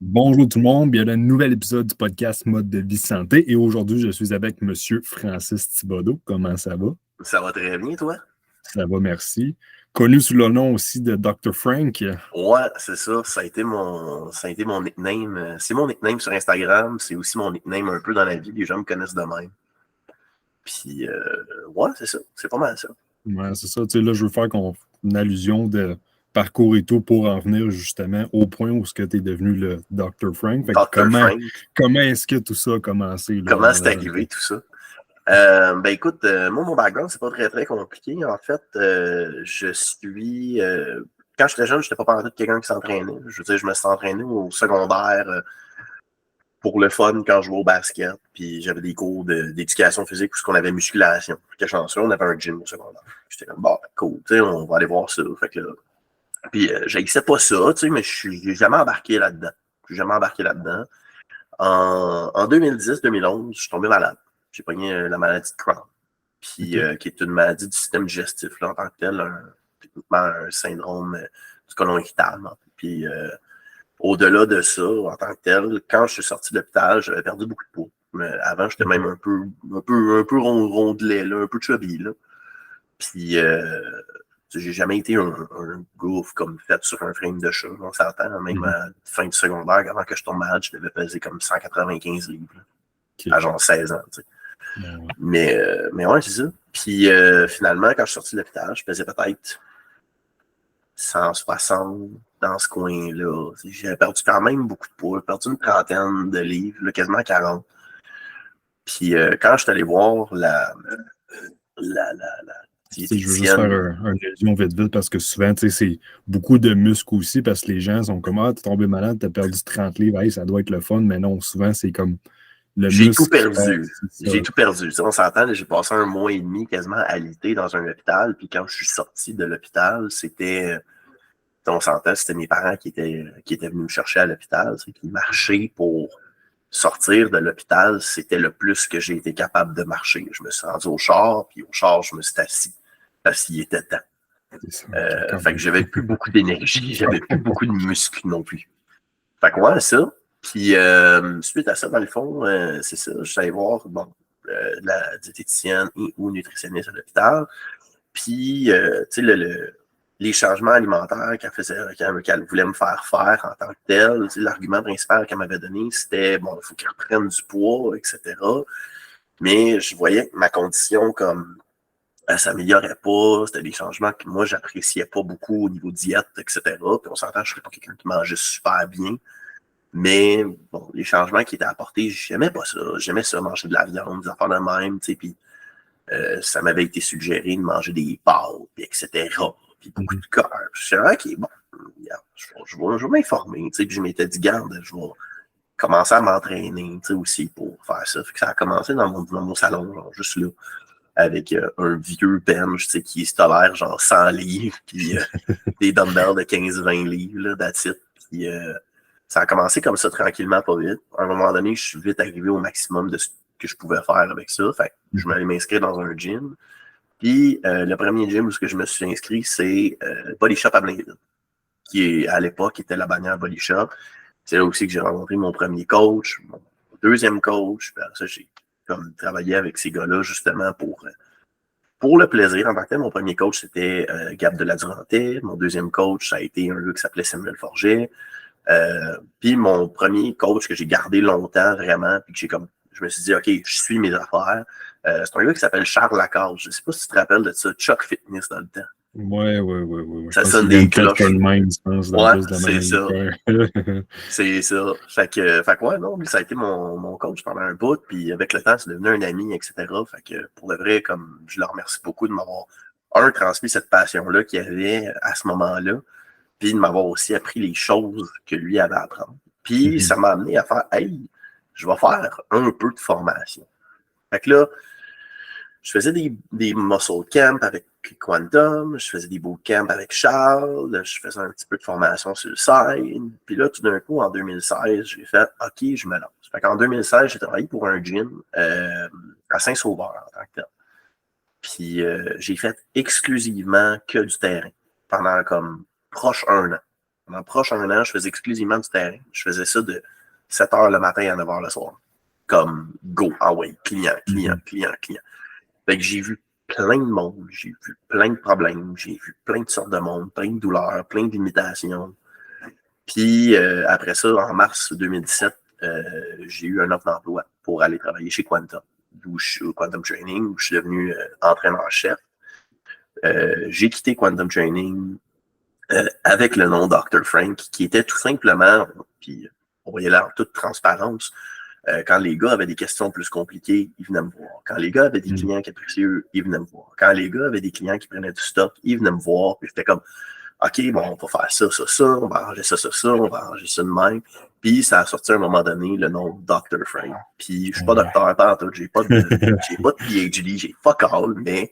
Bonjour tout le monde, bienvenue à un nouvel épisode du podcast Mode de vie santé. Et aujourd'hui, je suis avec Monsieur Francis Thibodeau. Comment ça va? Ça va très bien, toi? Ça va, merci. Connu sous le nom aussi de Dr. Frank. Ouais, c'est ça. Ça a été mon nickname. C'est mon nickname sur Instagram. C'est aussi mon nickname un peu dans la vie. Les gens me connaissent de même. Puis, ouais, c'est ça. C'est pas mal ça. Ouais, c'est ça. Tu sais, là, je veux faire une allusion de parcours et tout pour en venir justement au point où tu es devenu le Dr. Frank. Fait que Dr. Frank, comment est-ce que tout ça a commencé, là, comment dans c'est un arrivé tout ça? Ben écoute, moi, mon background, c'est pas très, très compliqué. En fait, je suis. Quand j'étais jeune, je n'étais pas parlant de quelqu'un qui s'entraînait. Je veux dire, je me suis entraîné au secondaire. Pour le fun quand je jouais au basket. Puis j'avais des cours d'éducation physique où on avait musculation. J'étais chanceux, on avait un gym au secondaire. J'étais comme, bon, cool, tu sais, on va aller voir ça. Fait que là, puis j'haïssais pas ça, tu sais, mais j'ai jamais embarqué là-dedans. J'ai jamais embarqué là-dedans. En 2010-2011, je suis tombé malade. J'ai pogné la maladie de Crohn, puis OK. qui est une maladie du système digestif, là, en tant que tel, techniquement un syndrome du côlon irritable. Puis au-delà de ça, en tant que tel, quand je suis sorti de l'hôpital, j'avais perdu beaucoup de poids. Mais avant, j'étais même un peu rondelet, là, un peu chubby. Là. Puis, j'ai jamais été un gouffre comme fait sur un frame de chat. On s'entend, même Mhm. à la fin du secondaire, avant que je tombe malade, je devais peser comme 195 livres, là, OK. à genre 16 ans. Tu sais. Bon, ouais. Mais ouais, c'est ça. Puis finalement, quand je suis sorti de l'hôpital, je pesais peut-être 160 dans ce coin-là. J'ai perdu quand même beaucoup de poids. J'ai perdu une trentaine de livres, là, quasiment 40. Puis quand je suis allé voir la Tu sais, je veux juste faire diététicienne, un allusion vite vite parce que souvent, tu sais, c'est beaucoup de muscles aussi parce que les gens sont comme ah, t'es tombé malade, t'as perdu 30 livres, hey, ça doit être le fun, mais non, souvent, c'est comme le j'ai tout muscle qui perdu. perd, c'est ça. J'ai tout perdu. On s'entend, j'ai passé un mois et demi quasiment alité dans un hôpital. Puis quand je suis sorti de l'hôpital, on s'entend, c'était mes parents qui étaient venus me chercher à l'hôpital, qui marchaient pour sortir de l'hôpital, c'était le plus que j'ai été capable de marcher. Je me suis rendu au char, puis au char, je me suis assis parce qu'il était temps. C'est ça, ok, quand Fait que même. j'avais plus beaucoup d'énergie, j'avais plus beaucoup de muscles non plus. Fait que ouais, ça. Puis suite à ça, dans le fond, c'est ça, je suis allé voir la diététicienne et ou nutritionniste à l'hôpital. Puis, tu sais, les changements alimentaires qu'elle voulait me faire en tant que tel, l'argument principal qu'elle m'avait donné, c'était, bon, il faut qu'elle reprenne du poids, etc. Mais je voyais que ma condition, comme, elle s'améliorait pas, c'était des changements que moi, j'appréciais pas beaucoup au niveau diète, etc. Puis on s'entend, je ne serais pas quelqu'un qui mangeait super bien. Mais, bon, les changements qui étaient apportés, j'aimais pas ça. J'aimais ça, manger de la viande, des affaires de même, tu sais, puis ça m'avait été suggéré de manger des pâtes, puis etc. Puis beaucoup Mhm. de cœur. Je me suis dit, OK, bon, regarde, je vais m'informer. Puis je m'étais dit, garde, je vais commencer à m'entraîner aussi pour faire ça. Fait que ça a commencé dans mon salon, genre, juste là, avec un vieux bench qui se tolère genre 100 livres, puis des dumbbells de 15-20 livres, là, that's it. Puis ça a commencé comme ça tranquillement, pas vite. À un moment donné, je suis vite arrivé au maximum de ce que je pouvais faire avec ça. Fait que je Mhm. m'allais m'inscrire dans un gym. Puis le premier gym où je me suis inscrit, c'est Body Shop à Blainville, qui est, à l'époque était la bannière Body Shop. C'est là aussi que j'ai rencontré mon premier coach, mon deuxième coach. Puis après ça, j'ai comme travaillé avec ces gars-là justement pour le plaisir. En tant que tel, mon premier coach, c'était Gab de la Durantais. Mon deuxième coach, ça a été un gars qui s'appelait Samuel Forget. Puis mon premier coach que j'ai gardé longtemps, vraiment, puis que je me suis dit, OK, je suis mes affaires. C'est un gars qui s'appelle Charles Lacaze. Je ne sais pas si tu te rappelles de ça, Chuck Fitness dans le temps. Ouais, ouais, ouais, ouais, ouais. Je Ça pense sonne qu'il vient des de Casper cloches. Mine, je pense, dans Ouais, plus de la c'est même ça. affaire. C'est ça. Fait que ouais, non, lui, ça a été mon coach pendant un bout, puis avec le temps, c'est devenu un ami, etc. Fait que pour le vrai, comme je le remercie beaucoup de m'avoir, transmis cette passion-là qu'il avait à ce moment-là, puis de m'avoir aussi appris les choses que lui avait à apprendre. Puis Mhm. ça m'a amené à faire, hey, je vais faire un peu de formation. Fait que là, je faisais des muscle camps avec Quantum, je faisais des bootcamps avec Charles, je faisais un petit peu de formation sur le site. Puis là, tout d'un coup, en 2016, j'ai fait OK, je me lance. Fait qu'en 2016, j'ai travaillé pour un gym à Saint-Sauveur en tant que tel. Puis j'ai fait exclusivement que du terrain pendant comme proche un an. Pendant proche un an, je faisais exclusivement du terrain. Je faisais ça de 7 h le matin à 9 h le soir. Comme go, client. Fait que j'ai vu plein de monde, j'ai vu plein de problèmes, j'ai vu plein de sortes de monde, plein de douleurs, plein de limitations. Puis après ça, en mars 2017, j'ai eu un offre d'emploi pour aller travailler chez Quantum, Quantum Training, où je suis devenu entraîneur-chef. J'ai quitté Quantum Training avec le nom Dr. Frank, qui était tout simplement, puis on voyait là en toute transparence, quand les gars avaient des questions plus compliquées, ils venaient me voir. Quand les gars avaient des clients capricieux, ils venaient me voir. Quand les gars avaient des clients qui prenaient du stock, ils venaient me voir. Puis j'étais comme, OK, bon, on va faire ça, on va arranger ça, on va arranger ça de même. Puis ça a sorti à un moment donné le nom Dr. Frank. Puis je suis pas docteur, pas en tout, j'ai pas de PhD, j'ai fuck all, mais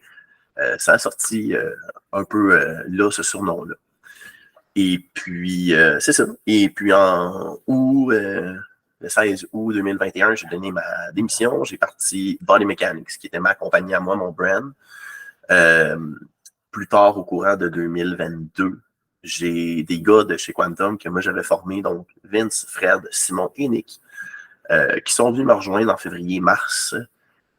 ça a sorti un peu là, ce surnom-là. Et puis, c'est ça. Et puis en août, le 16 août 2021, j'ai donné ma démission. J'ai parti Body Mechanics, qui était ma compagnie à moi, mon brand. Plus tard, au courant de 2022, j'ai des gars de chez Quantum que moi j'avais formés, donc Vince, Fred, Simon et Nick, qui sont venus me rejoindre en février-mars.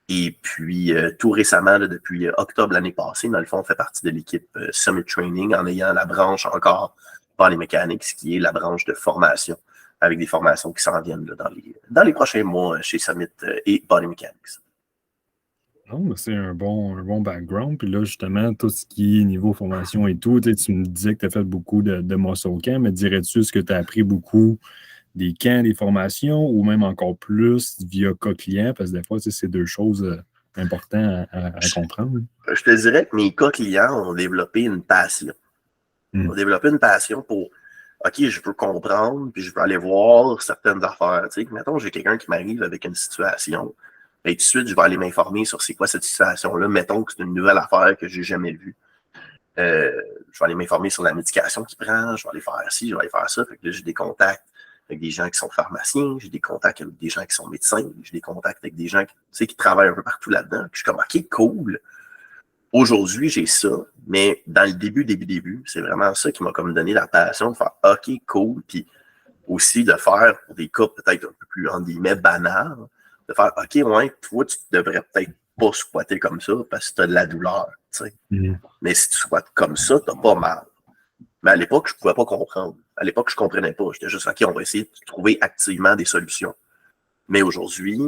Et puis, tout récemment, là, depuis octobre l'année passée, dans le fond, on fait partie de l'équipe Summit Training en ayant la branche encore Body Mechanics, qui est la branche de formation, avec des formations qui s'en viennent là, dans les prochains mois chez Summit et Body Mechanics. Non, c'est un bon background. Puis là, justement, tout ce qui est niveau formation et tout, tu me disais que tu as fait beaucoup de muscle camp, mais dirais-tu ce que tu as appris beaucoup des camps, des formations, ou même encore plus via cas client, parce que des fois, c'est deux choses importantes à comprendre. Je te dirais que mes cas clients ont développé une passion. Ils ont développé une passion pour OK, je veux comprendre, puis je veux aller voir certaines affaires. Tu sais, mettons, j'ai quelqu'un qui m'arrive avec une situation, et tout de suite, je vais aller m'informer sur c'est quoi cette situation-là. Mettons que c'est une nouvelle affaire que j'ai jamais vue. Je vais aller m'informer sur la médication qu'il prend, je vais aller faire ci, je vais aller faire ça. Fait que là, j'ai des contacts avec des gens qui sont pharmaciens, j'ai des contacts avec des gens qui sont médecins, j'ai des contacts avec des gens qui travaillent un peu partout là-dedans. Je suis comme, OK, cool. Aujourd'hui, j'ai ça, mais dans le début, c'est vraiment ça qui m'a comme donné la passion de faire OK, cool, puis aussi de faire pour des cas peut-être un peu plus, entre guillemets, banals, de faire OK, ouais, toi, tu devrais peut-être pas squatter comme ça parce que tu as de la douleur, tu sais. Mais si tu squattes comme ça, tu n'as pas mal. Mais à l'époque, je ne pouvais pas comprendre. À l'époque, je ne comprenais pas. J'étais juste OK, on va essayer de trouver activement des solutions. Mais aujourd'hui,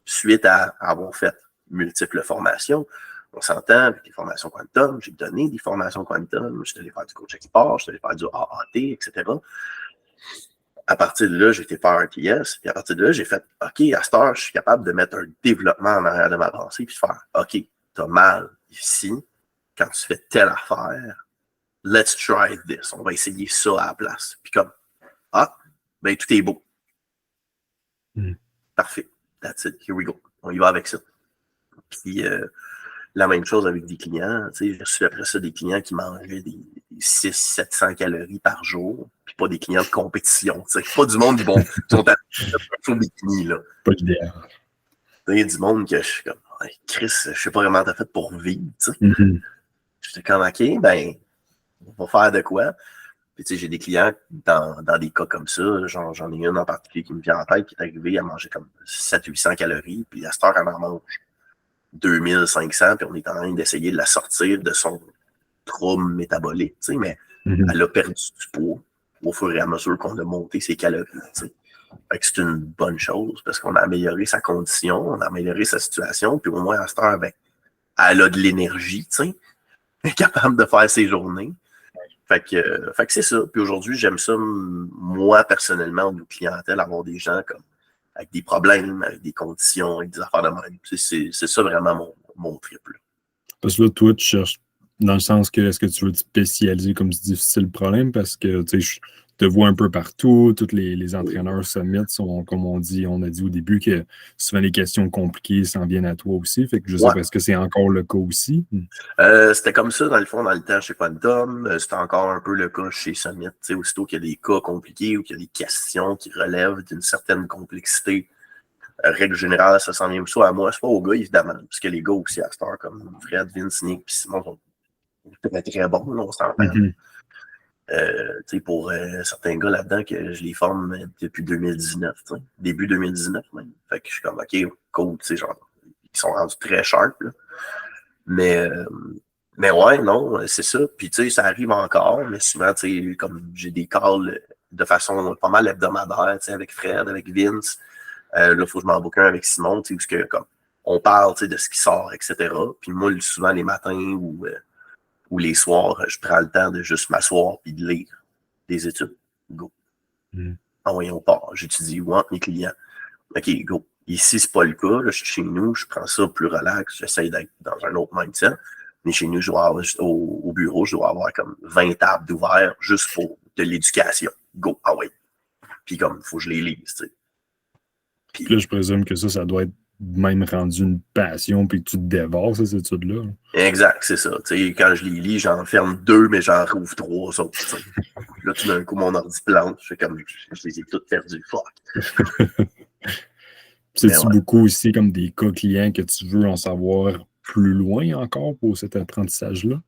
suite à avoir fait multiples formations, on s'entend avec les formations Quantum, j'ai donné des formations Quantum, je suis allé faire du coach export, je suis allé faire du AAT, etc. À partir de là, j'ai été faire un TS, puis à partir de là, j'ai fait OK, à cette heure, je suis capable de mettre un développement en arrière de ma pensée, puis faire OK, t'as mal ici, quand tu fais telle affaire, let's try this, on va essayer ça à la place. Puis comme, ben tout est beau. Parfait, that's it, here we go, on y va avec ça. Puis la même chose avec des clients. J'ai reçu après ça des clients qui mangeaient des 600-700 calories par jour, puis pas des clients de compétition. T'sais. Pas du monde qui sont à au bikini. Là. Pas l'idéal. Il y a du monde que je suis comme, hey, Chris, je sais pas comment t'as fait pour vivre. J'étais comme, OK, ben, on va faire de quoi. Puis, j'ai des clients dans des cas comme ça. J'en ai une en particulier qui me vient en tête qui est arrivée à manger comme 700-800 calories, puis à cette heure, elle en mange 2500, puis on est en train d'essayer de la sortir de son trouble métabolique, tu sais, mais elle a perdu du poids au fur et à mesure qu'on a monté ses calories, tu sais. Fait que c'est une bonne chose, parce qu'on a amélioré sa condition, on a amélioré sa situation, puis au moins à cette heure, ben, elle a de l'énergie, tu sais, elle est capable de faire ses journées. Fait que c'est ça. Puis aujourd'hui, j'aime ça, moi, personnellement, de clientèle, avoir des gens comme avec des problèmes, avec des conditions, avec des affaires de même. C'est ça vraiment mon triple. Parce que là, toi, tu cherches dans le sens que est-ce que tu veux te spécialiser comme c'est difficile le problème parce que tu sais, je te vois un peu partout, tous les entraîneurs Summit sont, comme on a dit au début, que souvent les questions compliquées s'en viennent à toi aussi. Fait que je sais pas, est-ce que c'est encore le cas aussi? C'était comme ça, dans le fond, dans le temps chez Quantum. C'était encore un peu le cas chez Summit. Aussitôt qu'il y a des cas compliqués ou qu'il y a des questions qui relèvent d'une certaine complexité, règle générale, ça s'en vient soit à moi, soit aux gars, évidemment. Parce que les gars aussi, à Star, comme Fred, Vince, Nick et Simon sont très, très bons, là, on s'entend. Pour certains gars là-dedans que je les forme depuis 2019, début 2019 même. Fait que je suis comme, OK, cool, genre, ils sont rendus très sharp, là. Mais ouais, non, c'est ça. Puis, ça arrive encore, mais souvent, comme j'ai des calls de façon pas mal hebdomadaire, avec Fred, avec Vince. Là, il faut que je m'en boucle un avec Simon, où que, comme, on parle de ce qui sort, etc. Puis moi, souvent, les matins ou les soirs, je prends le temps de juste m'asseoir et de lire des études. Go. Ah oui, on part. J'étudie entre mes clients. OK, go. Ici, c'est pas le cas. Là, je suis chez nous, je prends ça plus relax. J'essaie d'être dans un autre mindset. Mais chez nous, je dois avoir, au bureau, je dois avoir comme 20 tables d'ouvert juste pour de l'éducation. Go. Ah oui. Puis comme, il faut que je les lise, tu sais. Puis là, je présume que ça doit être même rendu une passion, puis que tu te dévores ces études-là. Exact, c'est ça. Quand je les lis, j'en ferme 2, mais j'en rouvre 3 autres. T'sais. Là, tout d'un coup, mon ordi plante. Je les ai toutes perdues. Fuck. C'est-tu beaucoup aussi comme des cas clients que tu veux en savoir plus loin encore pour cet apprentissage-là?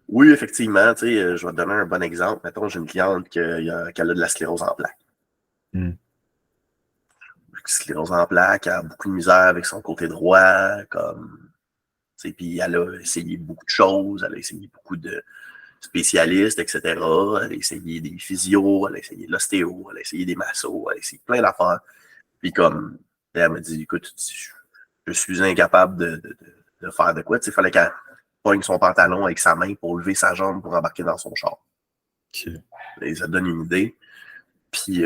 Oui, effectivement. Je vais te donner un bon exemple. Mettons, j'ai une cliente qui a de la sclérose en plaques. Sclérose en plaques, elle a beaucoup de misère avec son côté droit, puis elle a essayé beaucoup de choses, elle a essayé beaucoup de spécialistes, etc. Elle a essayé des physios, elle a essayé de l'ostéo, elle a essayé des massos, elle a essayé plein d'affaires. Puis comme, elle m'a dit, écoute, je suis incapable de faire de quoi. Il fallait qu'elle pogne son pantalon avec sa main pour lever sa jambe pour embarquer dans son char. Okay. Et ça donne une idée. Puis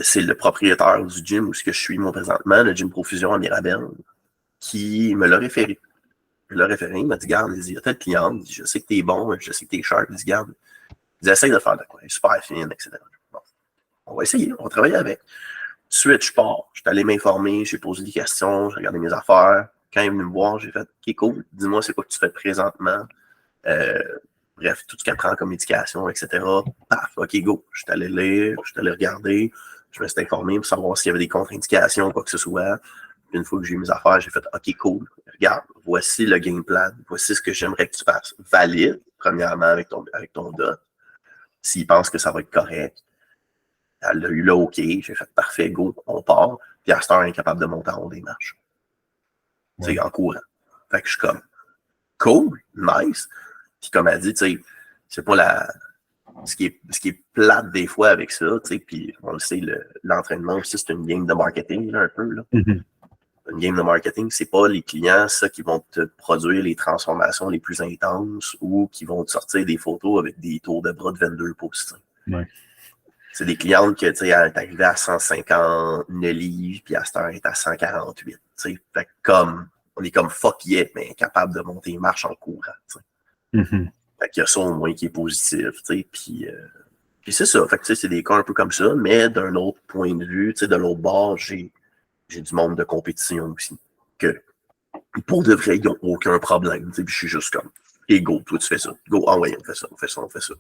c'est le propriétaire du gym où je suis moi présentement, le gym Profusion à Mirabel, qui me l'a référé. Il m'a dit, garde, il y a telle cliente, je sais que t'es bon, je sais que t'es sharp, il dit, garde, essaye de faire de quoi, super fine, etc. Bon, on va essayer, on va travailler avec. Ensuite, je pars, je suis allé m'informer, j'ai posé des questions, j'ai regardé mes affaires. Quand il est venu me voir, j'ai fait, OK, cool, dis-moi c'est quoi que tu fais présentement. Bref, tout ce qu'elle prend comme médication, etc. Paf, OK, go. Je suis allé lire, je suis allé regarder, je me suis informé pour savoir s'il y avait des contre-indications, quoi que ce soit. Une fois que j'ai eu mes affaires, j'ai fait OK, cool. Regarde, voici le game plan. Voici ce que j'aimerais que tu fasses. Valide, premièrement, avec ton DOT. S'il pense que ça va être correct. Elle a eu le OK. J'ai fait parfait, go, on part. Puis à cette heure, elle est incapable de monter en haut des marches. Ouais. En courant. Fait que je suis comme cool, nice. Puis comme elle dit, tu sais, c'est pas ce qui est plate des fois avec ça, tu sais, puis on le sait, l'entraînement aussi, c'est une game de marketing, là, un peu, là. Mm-hmm. Une game de marketing, c'est pas les clients, ça, qui vont te produire les transformations les plus intenses ou qui vont te sortir des photos avec des tours de bras de 22 pouces. Ouais. C'est des clientes que, tu sais, elle est arrivée à 150 livres, puis à cette heure, elle est à 148. Tu sais, fait comme, on est comme fuck yeah, mais incapable de monter une marche en courant. Tu sais. Mm-hmm. Fait qu'il y a ça au moins qui est positif, tu sais, puis c'est ça. Fait que, tu sais, c'est des cas un peu comme ça, mais d'un autre point de vue, tu sais, de l'autre bord, j'ai du monde de compétition aussi. Que pour de vrai, ils n'ont aucun problème. Puis je suis juste comme, hey, go, toi tu fais ça. Go, ah ouais, on fait ça, on fait ça, on fait ça.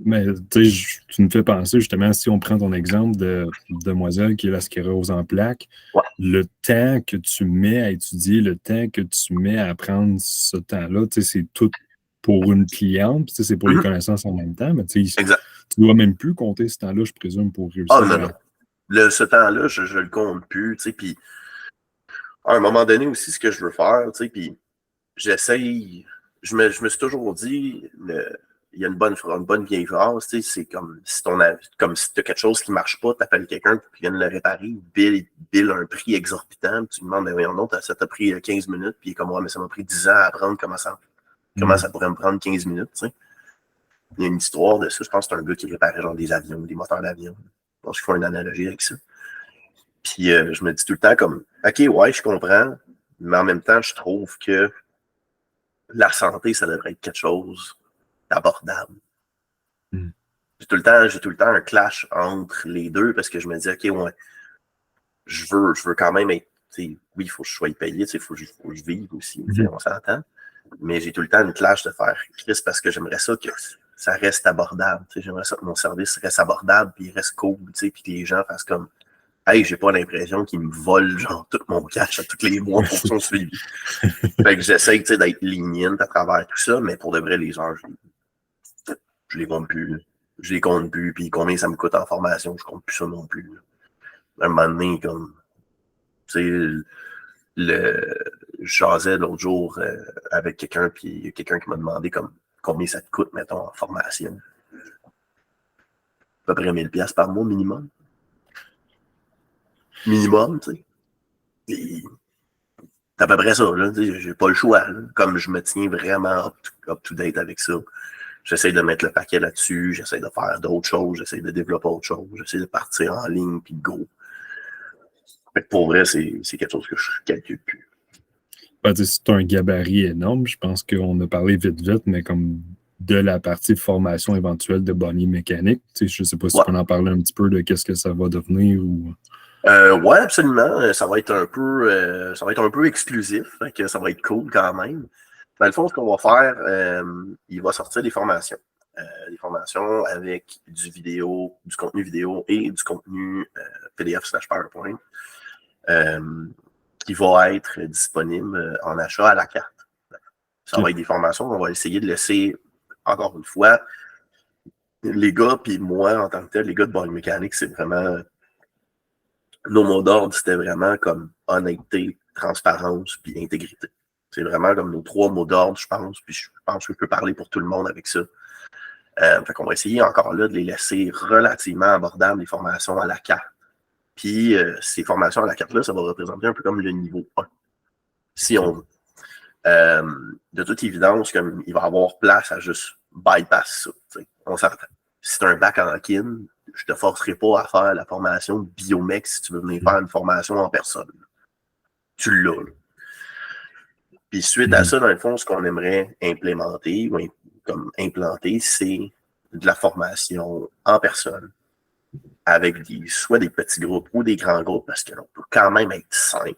Mais tu sais, tu me fais penser justement, si on prend ton exemple de demoiselle qui est la sclérose en plaques, ouais. Le temps que tu mets à étudier, le temps que tu mets à apprendre ce temps-là, tu sais, c'est tout pour une cliente, puis c'est pour les connaissances en même temps, mais tu sais, tu dois même plus compter ce temps-là, je présume, pour réussir. Ah non, non. Ce temps-là, je le compte plus, tu sais, puis à un moment donné aussi, ce que je veux faire, tu sais, puis j'essaye, je me suis toujours dit, il y a une bonne vieille phrase, tu sais, c'est comme si tu as quelque chose qui ne marche pas, tu appelles quelqu'un pour qu'il vienne le réparer, bill un prix exorbitant, puis tu lui demandes, mais voyons non, ça t'a pris 15 minutes, puis il est comme, ouais, mais ça m'a pris 10 ans à apprendre comment ça pourrait me prendre 15 minutes, tu sais. Il y a une histoire de ça, je pense que c'est un gars qui réparait genre des avions, des moteurs d'avion. Je pense qu'il faut une analogie avec ça. Puis je me dis tout le temps comme, OK, ouais, je comprends, mais en même temps, je trouve que la santé, ça devrait être quelque chose d'abordable. J'ai tout le temps un clash entre les deux parce que je me dis, OK, ouais, je veux quand même être, oui, il faut que je sois payé, il faut que je vive aussi, on s'entend. Mais j'ai tout le temps une clash de faire Chris parce que j'aimerais ça que ça reste abordable. J'aimerais ça que mon service reste abordable puis il reste cool, puis que les gens fassent comme hey, j'ai pas l'impression qu'ils me volent genre tout mon cash à tous les mois pour son suivi. Fait que j'essaie d'être lenient à travers tout ça, mais pour de vrai, les heures, Je les compte plus. Je les compte plus. Puis combien ça me coûte en formation, je compte plus ça non plus. À un moment donné, comme, tu sais, je jasais l'autre jour avec quelqu'un, puis il y a quelqu'un qui m'a demandé comme, combien ça te coûte, mettons, en formation. À peu près 1000$ par mois minimum. Minimum, tu sais. Puis, c'est à peu près ça, là. J'ai pas le choix. Là. Comme je me tiens vraiment up-to-date avec ça. J'essaie de mettre le paquet là-dessus, j'essaie de faire d'autres choses, j'essaie de développer autre chose, j'essaie de partir en ligne, puis de go. Fait que pour vrai, c'est quelque chose que je calcule plus. Ben, c'est un gabarit énorme. Je pense qu'on a parlé vite, mais comme de la partie formation éventuelle de Bonnie Mécanique. Je ne sais pas si tu peux en parler un petit peu de qu'est-ce que ça va devenir ou. Oui, absolument. Ça va être un peu exclusif. Fait que ça va être cool quand même. Dans le fond, ce qu'on va faire, il va sortir des formations. Des formations avec du contenu vidéo et du contenu PDF/PowerPoint qui va être disponible en achat à la carte. Ça va être des formations qu'on va essayer de laisser, encore une fois, les gars, puis moi en tant que tel, les gars de Bonnie Mécanique, c'est vraiment. Nos mots d'ordre, c'était vraiment comme honnêteté, transparence, puis intégrité. C'est vraiment comme nos 3 mots d'ordre, je pense, puis je pense que je peux parler pour tout le monde avec ça. Fait qu'on va essayer encore là de les laisser relativement abordables, les formations à la carte. Puis ces formations à la carte-là, ça va représenter un peu comme le niveau 1, si on veut. De toute évidence, comme il va y avoir place à juste bypass ça. T'sais. On s'entend. Si tu as un bac en kin, je ne te forcerai pas à faire la formation biomec si tu veux venir faire une formation en personne. Tu l'as. Là. Puis suite à ça, dans le fond, ce qu'on aimerait implémenter, comme implanter, c'est de la formation en personne avec soit des petits groupes ou des grands groupes, parce qu'on peut quand même être 5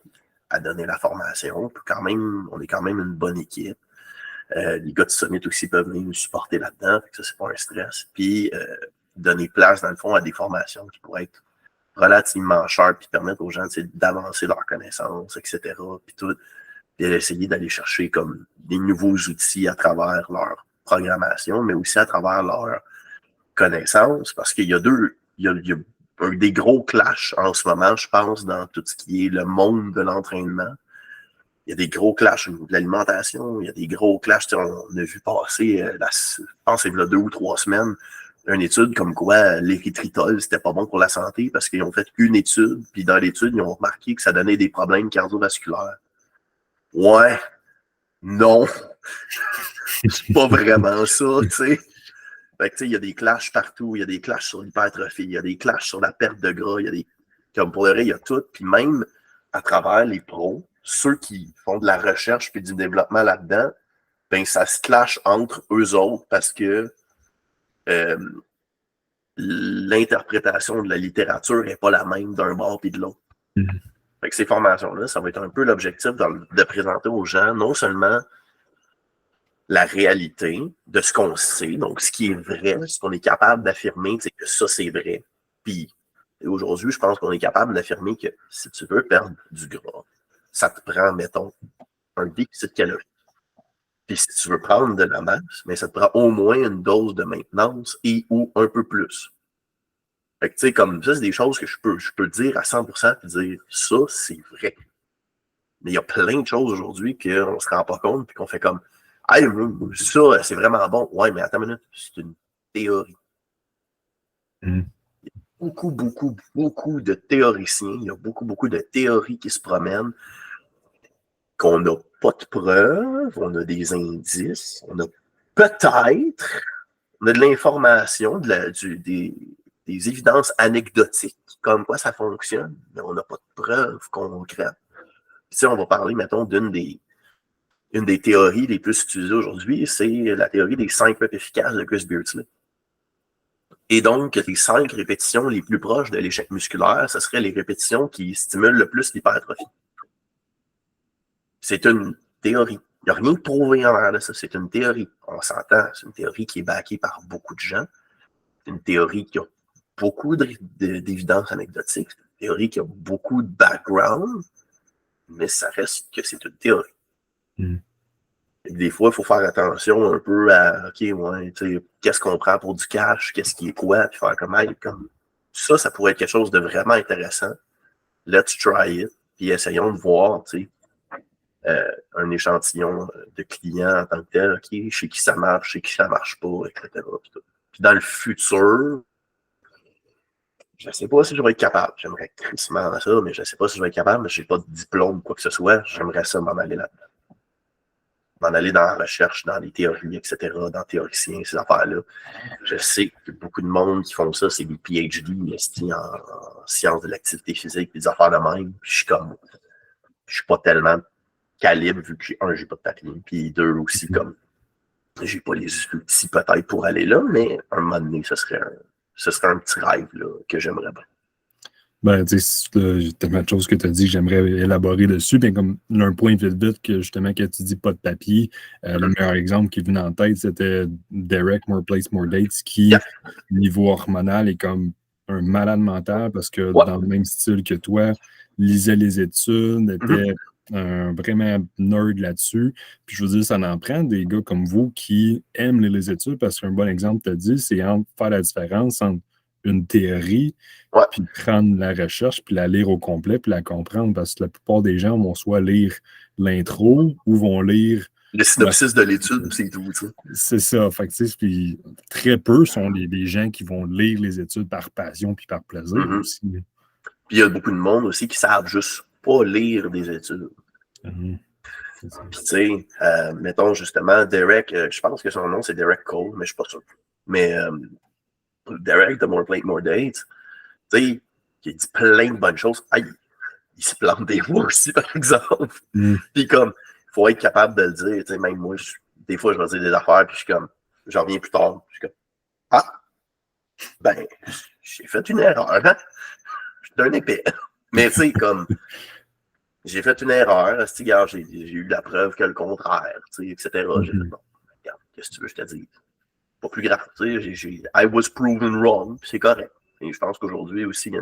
à donner la formation. On est quand même une bonne équipe. Les gars de Summit aussi peuvent venir nous supporter là-dedans, fait que ça, c'est pas un stress. Puis donner place, dans le fond, à des formations qui pourraient être relativement sharp, puis permettre aux gens d'avancer leurs connaissances, etc. Puis tout. Puis essayer d'aller chercher comme des nouveaux outils à travers leur programmation, mais aussi à travers leur connaissances, parce qu'il y a des gros clashs en ce moment, je pense, dans tout ce qui est le monde de l'entraînement. Il y a des gros clashs au niveau de l'alimentation, il y a des gros clashs. On a vu passer, je pense que c'est il y a 2 ou 3 semaines, une étude comme quoi l'érythritol, c'était pas bon pour la santé parce qu'ils ont fait une étude, puis dans l'étude, ils ont remarqué que ça donnait des problèmes cardiovasculaires. Ouais, non, c'est pas vraiment ça, tu sais. Fait que, tu sais, il y a des clashs partout, il y a des clashs sur l'hypertrophie, il y a des clashs sur la perte de gras, il y a des. Comme pour le reste, il y a tout. Puis même à travers les pros, ceux qui font de la recherche puis du développement là-dedans, ben ça se clash entre eux autres parce que l'interprétation de la littérature n'est pas la même d'un bord puis de l'autre. Fait que ces formations-là, ça va être un peu l'objectif de présenter aux gens non seulement la réalité de ce qu'on sait, donc ce qui est vrai, ce qu'on est capable d'affirmer, c'est que ça, c'est vrai. Puis aujourd'hui, je pense qu'on est capable d'affirmer que si tu veux perdre du gras, ça te prend, mettons, un déficit calorique. Puis si tu veux prendre de la masse, mais ça te prend au moins une dose de maintenance et ou un peu plus. Fait que tu sais, comme ça, c'est des choses que je peux dire à 100% et dire ça, c'est vrai. Mais il y a plein de choses aujourd'hui qu'on ne se rend pas compte et qu'on fait comme hey, ça, c'est vraiment bon. Ouais, mais attends une minute, c'est une théorie. Il y a beaucoup de théoriciens, il y a beaucoup de théories qui se promènent, qu'on n'a pas de preuves, on a des indices, on a peut-être, on a de l'information, des évidences anecdotiques, comme quoi ça fonctionne, mais on n'a pas de preuves concrètes. Puis, on va parler, mettons, une des théories les plus utilisées aujourd'hui, c'est la théorie des 5 reps efficaces de Chris Beardsley. Et donc, les 5 répétitions les plus proches de l'échec musculaire, ce seraient les répétitions qui stimulent le plus l'hypertrophie. C'est une théorie. Il n'y a rien de prouvé en l'air de ça. C'est une théorie. On s'entend. C'est une théorie qui est backée par beaucoup de gens. C'est une théorie qui a beaucoup d'évidences anecdotiques. C'est une théorie qui a beaucoup de background. Mais ça reste que c'est une théorie. Des fois, il faut faire attention un peu à, OK, ouais, tu sais, qu'est-ce qu'on prend pour du cash, qu'est-ce qui est quoi, puis faire comme, hey, comme ça pourrait être quelque chose de vraiment intéressant. Let's try it, puis essayons de voir, tu sais, un échantillon de clients en tant que tel, OK, chez qui ça marche, chez qui ça marche pas, etc. Puis dans le futur, je ne sais pas si je vais être capable. J'aimerais crissement ça, mais je ne sais pas si je vais être capable. Je n'ai pas de diplôme ou quoi que ce soit. J'aimerais ça m'en aller là-dedans. M'en aller dans la recherche, dans les théories, etc., dans théoriciens, ces affaires-là. Je sais que beaucoup de monde qui font ça, c'est des PhD, en sciences de l'activité physique, des affaires de même. Puis je suis pas tellement calibre, vu que j'ai pas de papier. Puis deux aussi, comme, j'ai pas les outils peut-être pour aller là, mais un moment donné, ce serait un petit rêve là, que j'aimerais bien. Ben, tu sais, il y a tellement de choses que tu as dit que j'aimerais élaborer dessus. Bien, comme un point vite, que justement, quand tu dis pas de papier, le meilleur exemple qui est venu en tête, c'était Derek, More Place, More Dates, qui, niveau hormonal, est comme un malade mental parce que dans le même style que toi, lisait les études, était vraiment nerd là-dessus. Puis je veux dire, ça en prend des gars comme vous qui aiment les études parce qu'un bon exemple, tu as dit, c'est faire la différence entre une théorie puis prendre la recherche, puis la lire au complet, puis la comprendre, parce que la plupart des gens vont soit lire l'intro ou vont lire le synopsis de l'étude, c'est tout. Ça. C'est ça. Fait que, puis très peu sont des gens qui vont lire les études par passion puis par plaisir aussi. Puis il y a beaucoup de monde aussi qui savent juste pas lire des études. Puis tu sais, mettons justement, Derek, je pense que son nom c'est Derek Cole, mais je suis pas sûr. Mais Derek de More Plate, More Dates, tu sais, il dit plein de bonnes choses. Ah, il se plante des fois aussi, par exemple. Puis comme, il faut être capable de le dire. Tu sais, même moi, des fois, je vais dire des affaires, puis je suis comme, j'en reviens plus tard. Je suis comme, ah, ben, j'ai fait une erreur. Hein? Je suis un épais. Mais tu sais, comme, j'ai fait une erreur. J'ai eu la preuve que le contraire, tu sais, etc. J'ai fait, bon, regarde, qu'est-ce que tu veux que je te dise? Pas plus grave. Tu sais, I was proven wrong, puis c'est correct. Et je pense qu'aujourd'hui aussi, il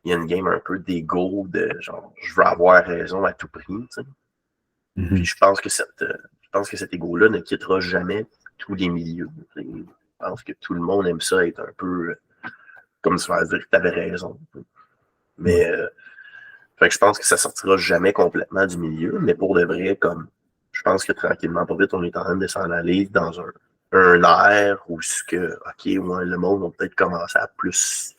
y a une game un peu d'ego, de genre, je veux avoir raison à tout prix. Tu sais. Puis je pense que cet ego-là ne quittera jamais tous les milieux. Tu sais. Je pense que tout le monde aime ça être un peu comme se faire dire que tu avais raison. Mais fait que je pense que ça sortira jamais complètement du milieu, mais pour de vrai, comme je pense que tranquillement, pas vite, on est en train de s'en aller dans un air où OK, ouais, le monde va peut-être commencer à plus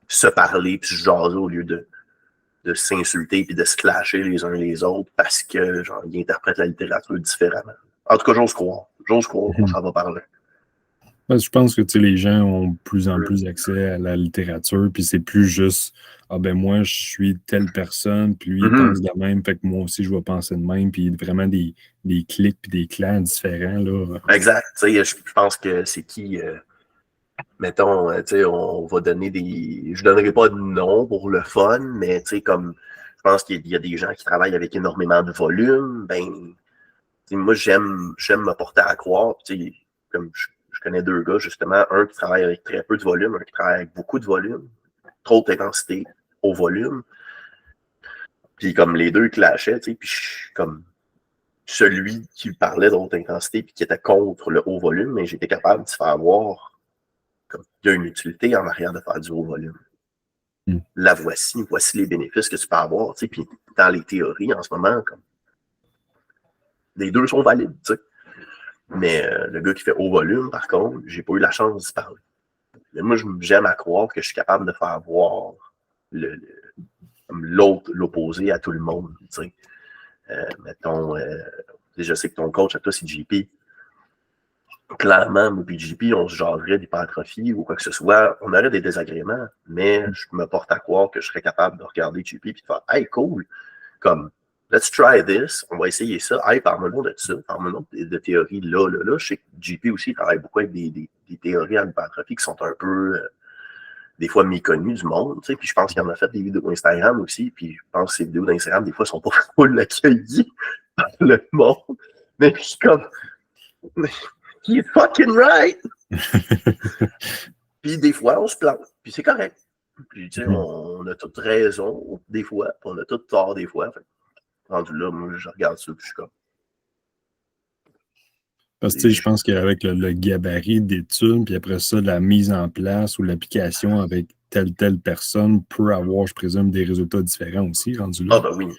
se parler puis se jaser au lieu de s'insulter puis de se clasher les uns les autres parce que genre ils interprètent la littérature différemment. En tout cas, j'ose croire. J'ose croire qu'on s'en va parler. Je pense que les gens ont de plus en plus accès à la littérature, puis c'est plus juste ah ben moi je suis telle personne, puis lui il pense de même, fait que moi aussi je vais penser de même, puis vraiment des clics puis des clans différents. Là. Exact. Je pense que c'est qui mettons, on va donner des. Je donnerai pas de nom pour le fun, mais comme je pense qu'il y a des gens qui travaillent avec énormément de volume, ben moi j'aime me porter à croire. Comme je connais deux gars, justement, un qui travaille avec très peu de volume, un qui travaille avec beaucoup de volume, trop d'intensité au volume. Puis comme les deux clashaient, puis comme celui qui parlait de haute intensité puis qui était contre le haut volume, mais j'étais capable de se faire voir comme il y a une utilité en arrière de faire du haut volume. La voici les bénéfices que tu peux avoir. Puis dans les théories en ce moment, comme les deux sont valides. T'sais. Mais le gars qui fait haut volume, par contre, j'ai pas eu la chance d'y parler. Mais moi, j'aime à croire que je suis capable de faire voir l'autre, l'opposé à tout le monde. Mettons, je sais que ton coach à toi, c'est JP. Clairement, moi et JP, on se jaserait d'hypertrophie ou quoi que ce soit. On aurait des désagréments, mais je me porte à croire que je serais capable de regarder JP et de faire « Hey, cool! » Comme « Let's try this. On va essayer ça. Hey, parle-moi de ça. Parle-moi de théories là. Je sais que JP aussi travaille beaucoup avec des théories en hypertrophie qui sont un peu, des fois, méconnues du monde. Puis je pense qu'il en a fait des vidéos Instagram aussi. Puis je pense que ces vidéos d'Instagram, des fois, sont pas full accueillies par le monde. Mais je suis comme... He's fucking right! Puis des fois, on se plante, puis c'est correct. Puis tu sais, on a toute raison des fois, puis on a tout tort des fois. Fait, rendu là, moi, je regarde ça, puis je suis comme... Parce que je pense qu'avec le gabarit d'études, puis après ça, la mise en place ou l'application avec telle personne peut avoir, je présume, des résultats différents aussi, rendu là. Ah ben oui.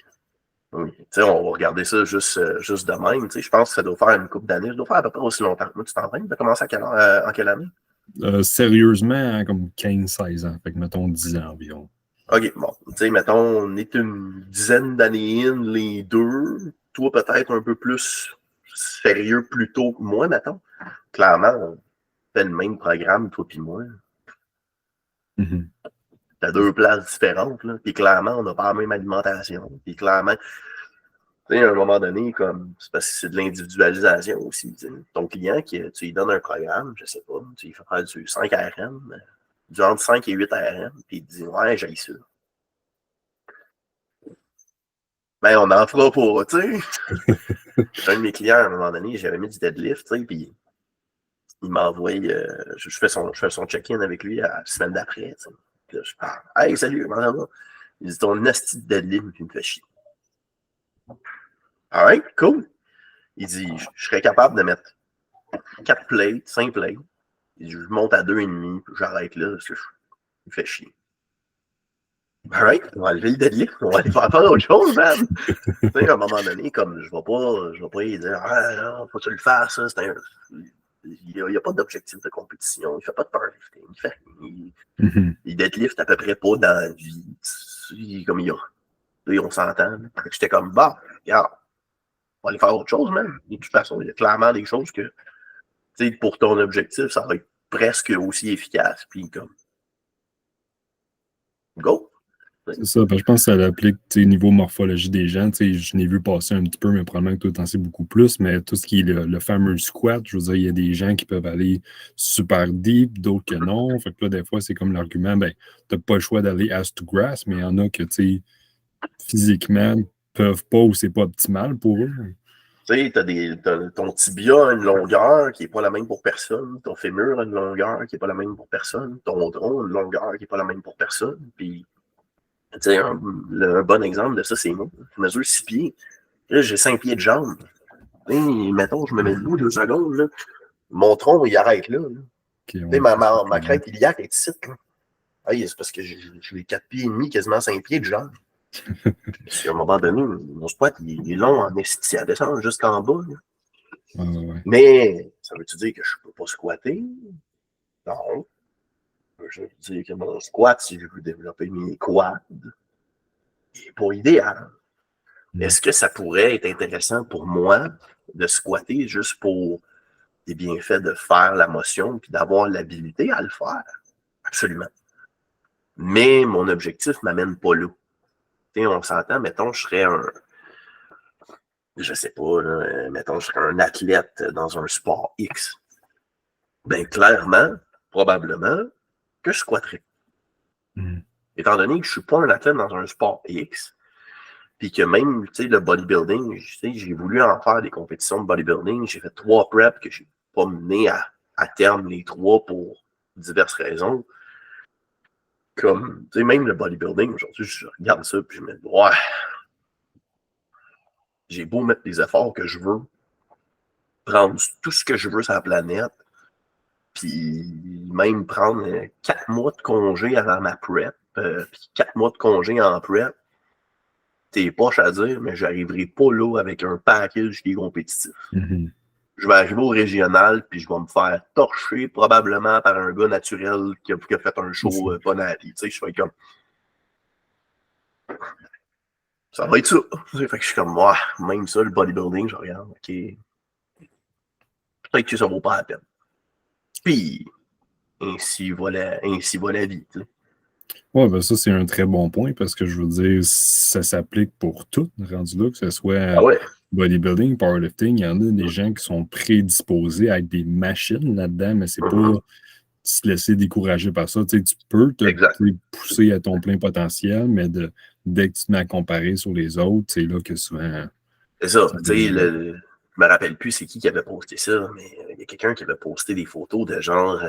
Oui. On va regarder ça juste de même. Je pense que ça doit faire une couple d'années. Ça doit faire à peu près aussi longtemps. Moi, tu t'entraînes? Tu as commencé en quelle année? Sérieusement, hein, comme 15-16 ans. Fait que mettons 10 ans environ. OK, bon. Mettons, on est une dizaine d'années les deux. Toi, peut-être un peu plus sérieux plus tôt que moi, mettons. Clairement, on fait le même programme, toi puis moi. Mm-hmm. T'as deux places différentes, là. Puis clairement, on n'a pas la même alimentation. Puis clairement, à un moment donné, comme c'est parce que c'est de l'individualisation aussi. Ton client, tu lui donnes un programme, je sais pas, tu lui fais faire du 5 RM, du entre 5 et 8 RM, puis il te dit ouais, j'ai ça. Ben, on n'en fera pas, tu sais. J'ai un de mes clients, à un moment donné, j'avais mis du deadlift, tu sais, puis il m'a envoyé, je fais son check-in avec lui la semaine d'après, tu sais. Puis là, je parle, hey, salut, comment ça va? Il dit ton asti de deadlift, puis il me fait chier. Alright, cool. Il dit, je serais capable de mettre 4 plates, 5 plates. Je monte à 2,5, puis j'arrête là, parce que il fait chier. Alright, on va lever le deadlift, on va aller faire autre chose, man. Tu sais, à un moment donné, comme je vais pas lui dire, ah non, faut que tu le fasses, ça, il n'y a pas d'objectif de compétition, il fait pas de powerlifting, il deadlift à peu près pas dans la vie, comme il y a. Là, on s'entend. J'étais comme, bah, regarde, on va aller faire autre chose, man. De toute façon, il y a clairement des choses que, tu sais, pour ton objectif, ça va être presque aussi efficace. Puis comme, go. C'est ça, je pense que ça l'applique niveau morphologie des gens. Je n'ai vu passer un petit peu, mais probablement que toi, t'en sais beaucoup plus. Mais tout ce qui est le fameux squat, je veux dire, il y a des gens qui peuvent aller super deep, d'autres que non. Fait que là, des fois, c'est comme l'argument, ben, t'as pas le choix d'aller ass to grass, mais il y en a que, physiquement, peuvent pas ou c'est pas optimal pour eux. Tu sais, ton tibia a une longueur qui n'est pas la même pour personne. Ton fémur a une longueur qui n'est pas la même pour personne. Ton tronc a une longueur qui n'est pas la même pour personne. Puis, tu sais, un bon exemple de ça, c'est moi. Je mesure 6 pieds. Là, j'ai 5 pieds de jambes. Et, mettons, je me mets debout 2 secondes. Là. Mon tronc, il arrête là. Okay, ouais, ma crête iliaque est ici. Hey, c'est parce que j'ai 4 pieds et demi, quasiment 5 pieds de jambes. Puis à un moment donné, mon squat, il est long en esti à descendre jusqu'en bas. Ouais. Mais ça veut-tu dire que je ne peux pas squatter? Non. Je veux dire que mon squat, si je veux développer mes quads, il n'est pas idéal. Est-ce que ça pourrait être intéressant pour moi de squatter juste pour les bienfaits de faire la motion puis d'avoir l'habilité à le faire? Absolument. Mais mon objectif ne m'amène pas là. T'sais, on s'entend, mettons, je serais je sais pas, là, mettons, je serais un athlète dans un sport X. Ben, clairement, probablement, que je squatterais. Étant donné que je suis pas un athlète dans un sport X, puis que même, tu sais, le bodybuilding, j'ai voulu en faire des compétitions de bodybuilding, j'ai fait 3 preps que j'ai pas mené à terme les 3 pour diverses raisons. Comme, tu sais, même le bodybuilding, aujourd'hui, je regarde ça, puis je me dis, ouais, j'ai beau mettre les efforts que je veux, prendre tout ce que je veux sur la planète, puis même prendre 4 mois de congé avant ma prep, puis 4 mois de congé en prep, t'es poche à dire, mais j'arriverai pas là avec un package qui est compétitif. Je vais arriver au régional, puis je vais me faire torcher probablement par un gars naturel qui a fait un show Bonali. Tu sais, je fais comme... Ça va être ça. Fait que je suis comme, ouais, même ça, le bodybuilding, je regarde, ok. Peut-être que ça vaut pas la peine. Puis, ainsi va la vie. Tu sais. Oui, ben ça, c'est un très bon point parce que je veux dire, ça s'applique pour tout, rendu là, que ce soit bodybuilding, powerlifting. Il y en a des gens qui sont prédisposés à être des machines là-dedans, mais c'est pas se laisser décourager par ça. Tu sais, tu peux te pousser à ton plein potentiel, mais dès que tu te mets à comparer sur les autres, c'est là que souvent. C'est ça. Tu sais, je me rappelle plus c'est qui avait posté ça, mais il y a quelqu'un qui avait posté des photos de genre.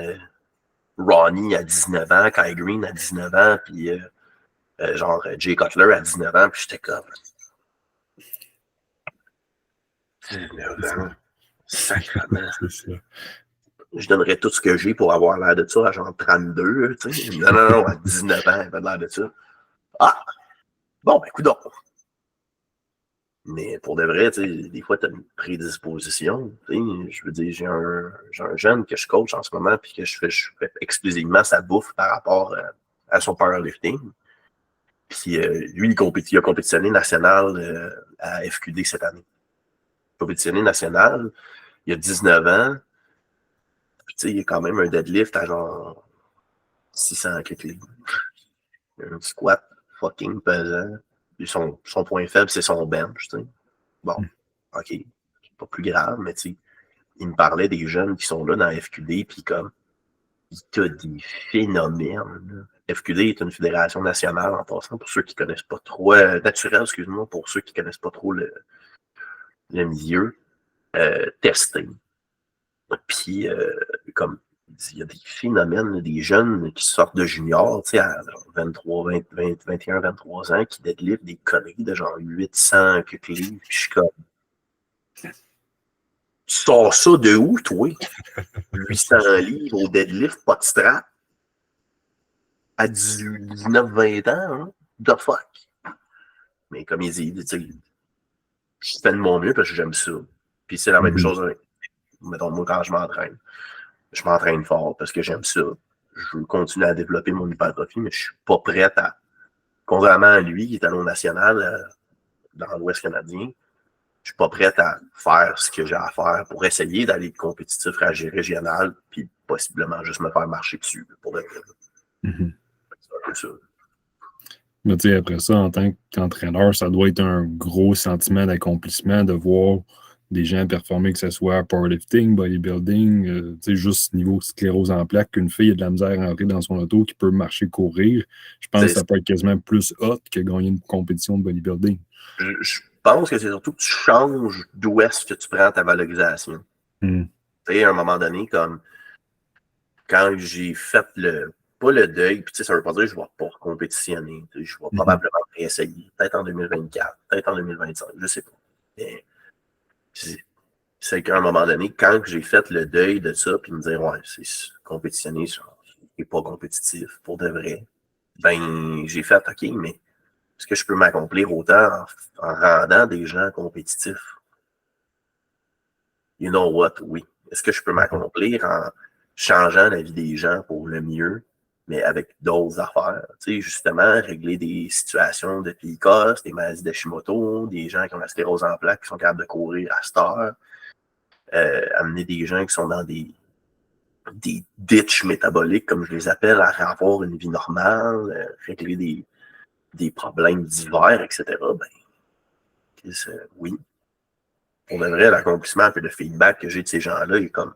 Ronnie à 19 ans, Kai Green à 19 ans, puis genre Jay Cutler à 19 ans, puis j'étais comme. Sacrément. C'est ça. Je donnerais tout ce que j'ai pour avoir l'air de ça à genre 32, tu sais. Non, à 19 ans, il avait l'air de ça. Ah! Bon, ben, écoute donc. Mais pour de vrai, tu sais, des fois, tu as une prédisposition. Tu sais, je veux dire, j'ai un jeune que je coach en ce moment, puis que je fais exclusivement sa bouffe par rapport à son powerlifting. Puis lui, il a compétitionné national à FQD cette année. Compétitionné national, il a 19 ans. Puis tu sais, il y a quand même un deadlift à genre 600 quelques livres. Un squat fucking pesant. Puis son point faible, c'est son bench, tu sais. Bon, OK, c'est pas plus grave, mais tu sais, il me parlait des jeunes qui sont là dans FQD, puis comme, il y a des phénomènes. FQD est une fédération nationale, en passant, pour ceux qui connaissent pas trop, naturelle, excuse-moi, pour ceux qui connaissent pas trop le milieu, testé. Puis, comme, il y a des phénomènes, des jeunes qui sortent de junior, tu sais, à 23, 20, 20, 21, 23 ans, qui deadlift des conneries de genre 800 quelques livres, puis je suis comme, tu sors ça de où, toi? 800 livres au deadlift, pas de strap, à 18, 19, 20 ans, hein? The fuck? Mais comme il dit, tu sais, je fais de mon mieux parce que j'aime ça. Puis c'est la même chose, mettons, moi, quand je m'entraîne fort parce que j'aime ça. Je veux continuer à développer mon hypertrophie, mais je suis pas prêt à, contrairement à lui, qui est à l'eau national dans l'Ouest canadien, je suis pas prêt à faire ce que j'ai à faire pour essayer d'aller de compétitif régional, puis possiblement juste me faire marcher dessus pour le C'est un peu ça. Mais tu sais, après ça, en tant qu'entraîneur, ça doit être un gros sentiment d'accomplissement de voir des gens performer, que ce soit powerlifting, bodybuilding, tu sais, juste niveau sclérose en plaques, qu'une fille a de la misère à entrer dans son auto qui peut marcher, courir. Je pense que ça peut être quasiment plus hot que gagner une compétition de bodybuilding. Je pense que c'est surtout que tu changes d'où est-ce que tu prends ta valorisation. Tu sais, à un moment donné, comme quand j'ai fait pas le deuil, puis tu sais, ça veut pas dire que je vais pas compétitionner. Je vais probablement réessayer. Peut-être en 2024, peut-être en 2025, je sais pas. Mais c'est qu'à un moment donné, quand j'ai fait le deuil de ça, puis me dire, ouais, c'est compétitionner, c'est pas compétitif, pour de vrai, ben, j'ai fait, OK, mais est-ce que je peux m'accomplir autant en rendant des gens compétitifs? You know what? Oui. Est-ce que je peux m'accomplir en changeant la vie des gens pour le mieux, mais avec d'autres affaires? Tu sais, justement, régler des situations de PCOS, des maladies d'Hashimoto, des gens qui ont la sclérose en plaques, qui sont capables de courir à cette heure, amener des gens qui sont dans des ditches métaboliques, comme je les appelle, à avoir une vie normale, régler des problèmes divers, etc. Ben, oui. Pour de vrai, l'accomplissement et le feedback que j'ai de ces gens-là est comme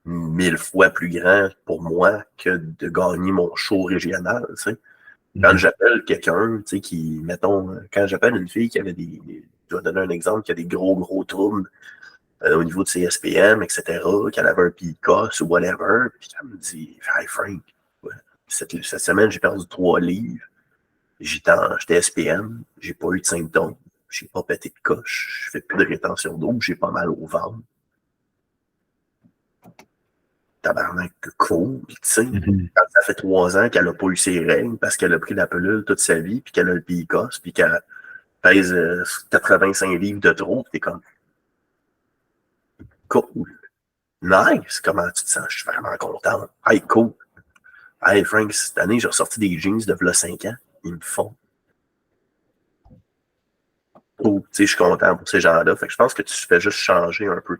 1000 fois plus grand pour moi que de gagner mon show régional. Tu sais. Quand j'appelle quelqu'un, tu sais, qui, mettons, quand j'appelle une fille qui avait je vais donner un exemple, qui a des gros troubles au niveau de ses SPM, etc., qu'elle avait un PCOS ou whatever, puis elle me dit, hey Frank, cette semaine, j'ai perdu 3 livres, j'étais SPM, j'ai pas eu de symptômes, j'ai pas pété de coche, je fais plus de rétention d'eau, j'ai pas mal au ventre. Tabarnak, cool, tu sais. Quand ça fait 3 ans qu'elle a pas eu ses règles parce qu'elle a pris la pilule toute sa vie, puis qu'elle a le PCOS, puis qu'elle pèse 85 livres de trop, t'es comme cool. Nice, comment tu te sens? Je suis vraiment content. Hey, cool. Hey, Frank, cette année, j'ai ressorti des jeans de v'là 5 ans. Ils me font. Oh, tu sais, je suis content pour ces gens-là. Fait que je pense que tu fais juste changer un peu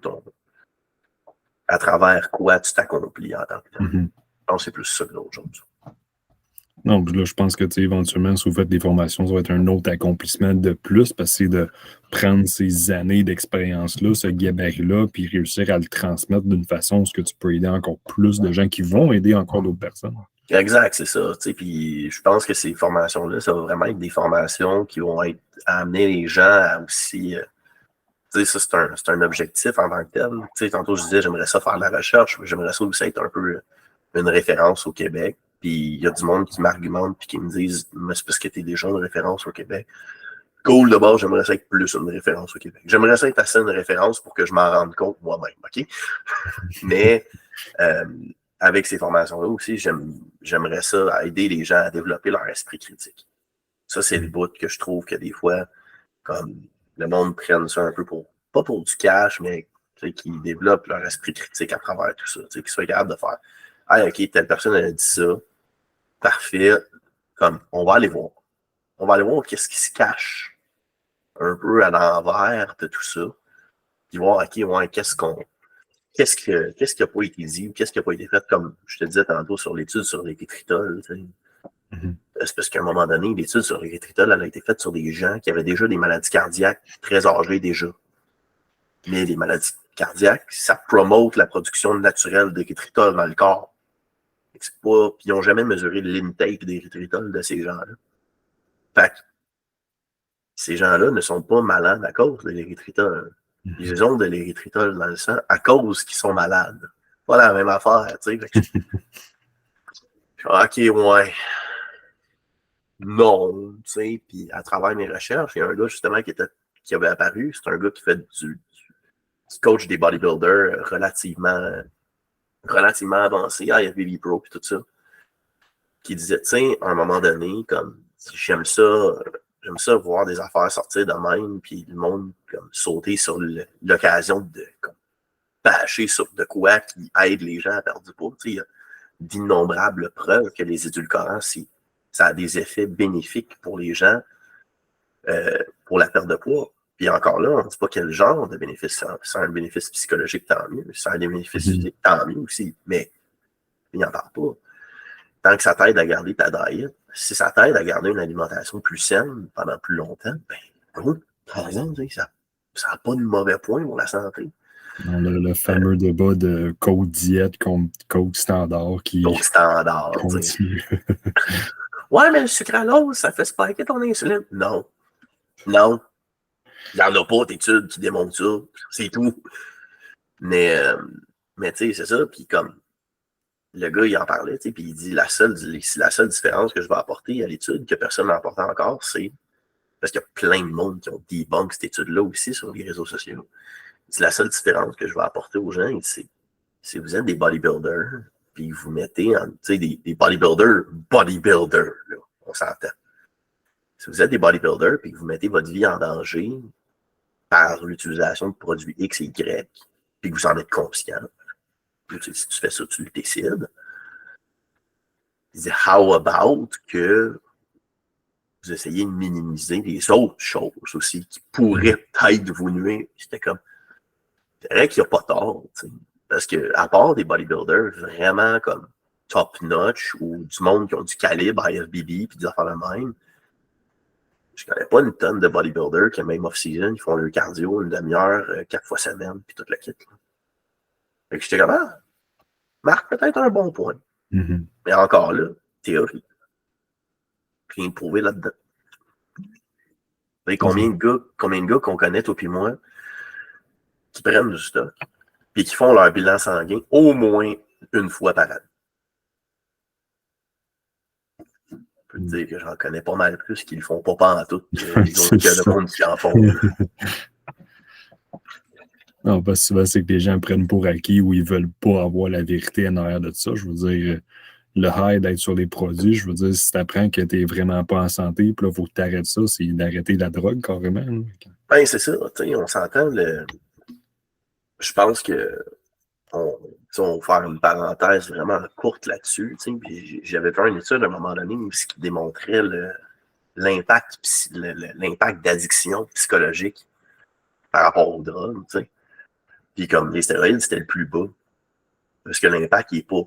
à travers quoi tu t'accomplis en tant que tel. Je pense que c'est plus ça que l'autre chose. Non, là, je pense que éventuellement, si vous faites des formations, ça va être un autre accomplissement de plus parce que c'est de prendre ces années d'expérience-là, ce gabarit-là, puis réussir à le transmettre d'une façon où ce que tu peux aider encore plus de gens qui vont aider encore d'autres personnes. Exact, c'est ça. Puis je pense que ces formations-là, ça va vraiment être des formations qui vont être à amener les gens à aussi. Ça, c'est un objectif en tant que tel. Tantôt, je disais, j'aimerais ça faire de la recherche, mais j'aimerais ça aussi être un peu une référence au Québec. Puis il y a du monde qui m'argumente puis qui me disent, mais c'est parce que tu es déjà une référence au Québec. Cool, de base, j'aimerais ça être plus une référence au Québec. J'aimerais ça être assez une référence pour que je m'en rende compte moi-même, OK? Mais avec ces formations-là aussi, j'aimerais ça aider les gens à développer leur esprit critique. Ça, c'est le bout que je trouve que des fois, comme le monde prenne ça un peu pas pour du cash, mais qu'ils développent leur esprit critique à travers tout ça, qu'ils soient capables de faire « Ah, OK, telle personne a dit ça, parfait, comme on va aller voir. On va aller voir qu'est-ce qui se cache un peu à l'envers de tout ça, puis voir, OK, ouais, qu'est-ce qui n'a pas été dit, qu'est-ce qui n'a pas été fait, comme je te disais tantôt sur l'étude sur les pétritoles. C'est parce qu'à un moment donné, l'étude sur les pétritoles, elle a été faite sur des gens qui avaient déjà des maladies cardiaques très âgées déjà. Mais les maladies cardiaques, ça promote la production naturelle d'érythritol dans le corps. Puis ils n'ont jamais mesuré l'intake d'érythritol de ces gens-là. Fait que ces gens-là ne sont pas malades à cause de l'érythritol. Ils ont de l'érythritol dans le sang à cause qu'ils sont malades. Pas la même affaire, tu sais. OK, ouais. Non, tu sais. Puis à travers mes recherches, il y a un gars justement qui avait apparu. C'est un gars qui fait qui coach des bodybuilders relativement avancés, IFBB Pro et tout ça. Qui disait, tu sais, à un moment donné, comme j'aime ça voir des affaires sortir de même, puis le monde comme sauter sur l'occasion de comme, bâcher sur de quoi qui aide les gens à perdre du poids. Il y a d'innombrables preuves que les édulcorants, ça a des effets bénéfiques pour les gens pour la perte de poids. Puis encore là, on ne dit pas quel genre de bénéfice. C'est un bénéfice psychologique, tant mieux. C'est un bénéfice physique, tant mieux aussi. Mais il n'en parle pas. Tant que ça t'aide à garder ta diète, si ça t'aide à garder une alimentation plus saine pendant plus longtemps, ben, par exemple, ça n'a pas de mauvais point pour la santé. On a le fameux débat de code diète contre code standard qui continue. Ouais, mais le sucralose, ça fait spiker ton insuline. Non. Non. Il n'y en a pas d'études qui démontrent ça. C'est tout. Mais tu sais, c'est ça. Puis comme le gars, il en parlait, puis il dit la seule différence que je vais apporter à l'étude que personne n'a apporté encore, c'est parce qu'il y a plein de monde qui ont debunk cette étude-là aussi sur les réseaux sociaux. C'est la seule différence que je vais apporter aux gens, c'est si vous êtes des bodybuilders, puis vous mettez des bodybuilders, là, on s'entend. Si vous êtes des bodybuilders, puis que vous mettez votre vie en danger par l'utilisation de produits X et Y, puis que vous en êtes conscient, si tu fais ça, tu le décides. How about que vous essayez de minimiser les autres choses aussi qui pourraient peut-être vous nuire. C'était comme, c'est vrai qu'il n'y a pas tort, t'sais. Parce que, à part des bodybuilders vraiment comme top-notch ou du monde qui ont du calibre, IFBB, puis des affaires de même, je connais pas une tonne de bodybuilders qui, même off-season, ils font le cardio une demi-heure, 4 fois semaine, puis toute la kit. Fait que j'étais comme, Marc, peut-être un bon point. Mais encore là, théorie. Rien prouvé là-dedans. Combien de gars qu'on connaît, toi et moi, qui prennent du stock et qui font leur bilan sanguin au moins une fois par année. Je peux te dire que j'en connais pas mal plus qui le font pas pantoute que les autres que le monde qui en font. Non, parce que souvent, c'est que les gens prennent pour acquis ou ils veulent pas avoir la vérité en arrière de ça. Je veux dire, le high d'être sur les produits, je veux dire, si tu apprends que tu n'es vraiment pas en santé, puis là, il faut que tu arrêtes ça, c'est d'arrêter la drogue carrément. Ben, c'est ça, on s'entend. Je pense que on va faire une parenthèse vraiment courte là-dessus. J'avais fait une étude à un moment donné qui démontrait l'impact d'addiction psychologique par rapport aux drogues. Puis comme les stéroïdes, c'était le plus bas. Parce que l'impact, il n'est pas.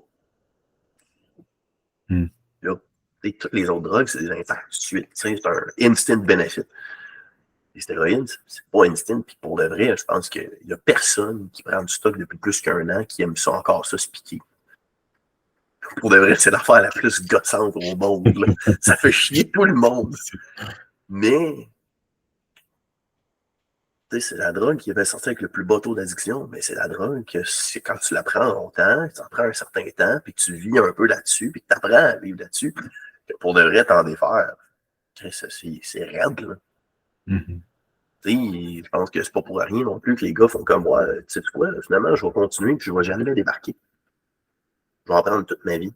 Là, toutes les autres drogues, c'est des impacts tout de suite. C'est un instant benefit. Les stéroïdes, c'est pas instant. Puis pour de vrai, je pense qu'il n'y a personne qui prend du stock depuis plus qu'un an qui aime ça encore ça se piquer. Pour de vrai, c'est l'affaire la plus gossante au monde. Là. Ça fait chier tout le monde. Mais c'est la drogue qui va sortir avec le plus bas taux d'addiction, mais c'est la drogue que c'est quand tu la prends longtemps, que tu en prends un certain temps, puis que tu vis un peu là-dessus, puis que tu apprends à vivre là-dessus, que pour de vrai t'en défaire. C'est raide, là. Mhm. Je pense que c'est pas pour rien non plus que les gars font comme moi. Tu sais quoi, finalement, je vais continuer puis je vais jamais débarquer. Je vais en prendre toute ma vie.